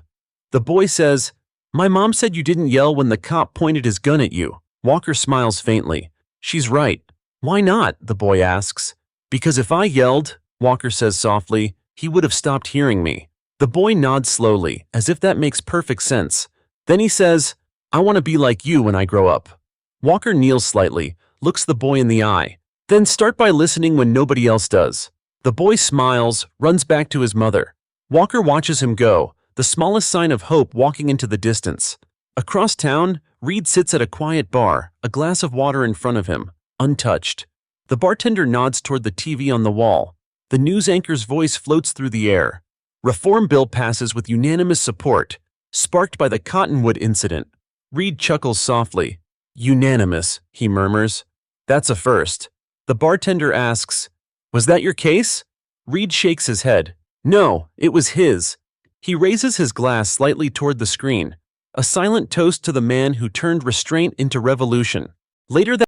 The boy says, "My mom said you didn't yell when the cop pointed his gun at you." Walker smiles faintly. "She's right." "Why not?" the boy asks. "Because if I yelled," Walker says softly, "he would have stopped hearing me." The boy nods slowly, as if that makes perfect sense. Then he says, "I want to be like you when I grow up." Walker kneels slightly, looks the boy in the eye. "Then start by listening when nobody else does." The boy smiles, runs back to his mother. Walker watches him go, the smallest sign of hope walking into the distance. Across town, Reed sits at a quiet bar, a glass of water in front of him, untouched. The bartender nods toward the TV on the wall. The news anchor's voice floats through the air. Reform bill passes with unanimous support, sparked by the Cottonwood incident. Reed chuckles softly. "Unanimous," he murmurs. "That's a first." The bartender asks, "Was that your case?" Reed shakes his head. "No, it was his." He raises his glass slightly toward the screen, a silent toast to the man who turned restraint into revolution. Later that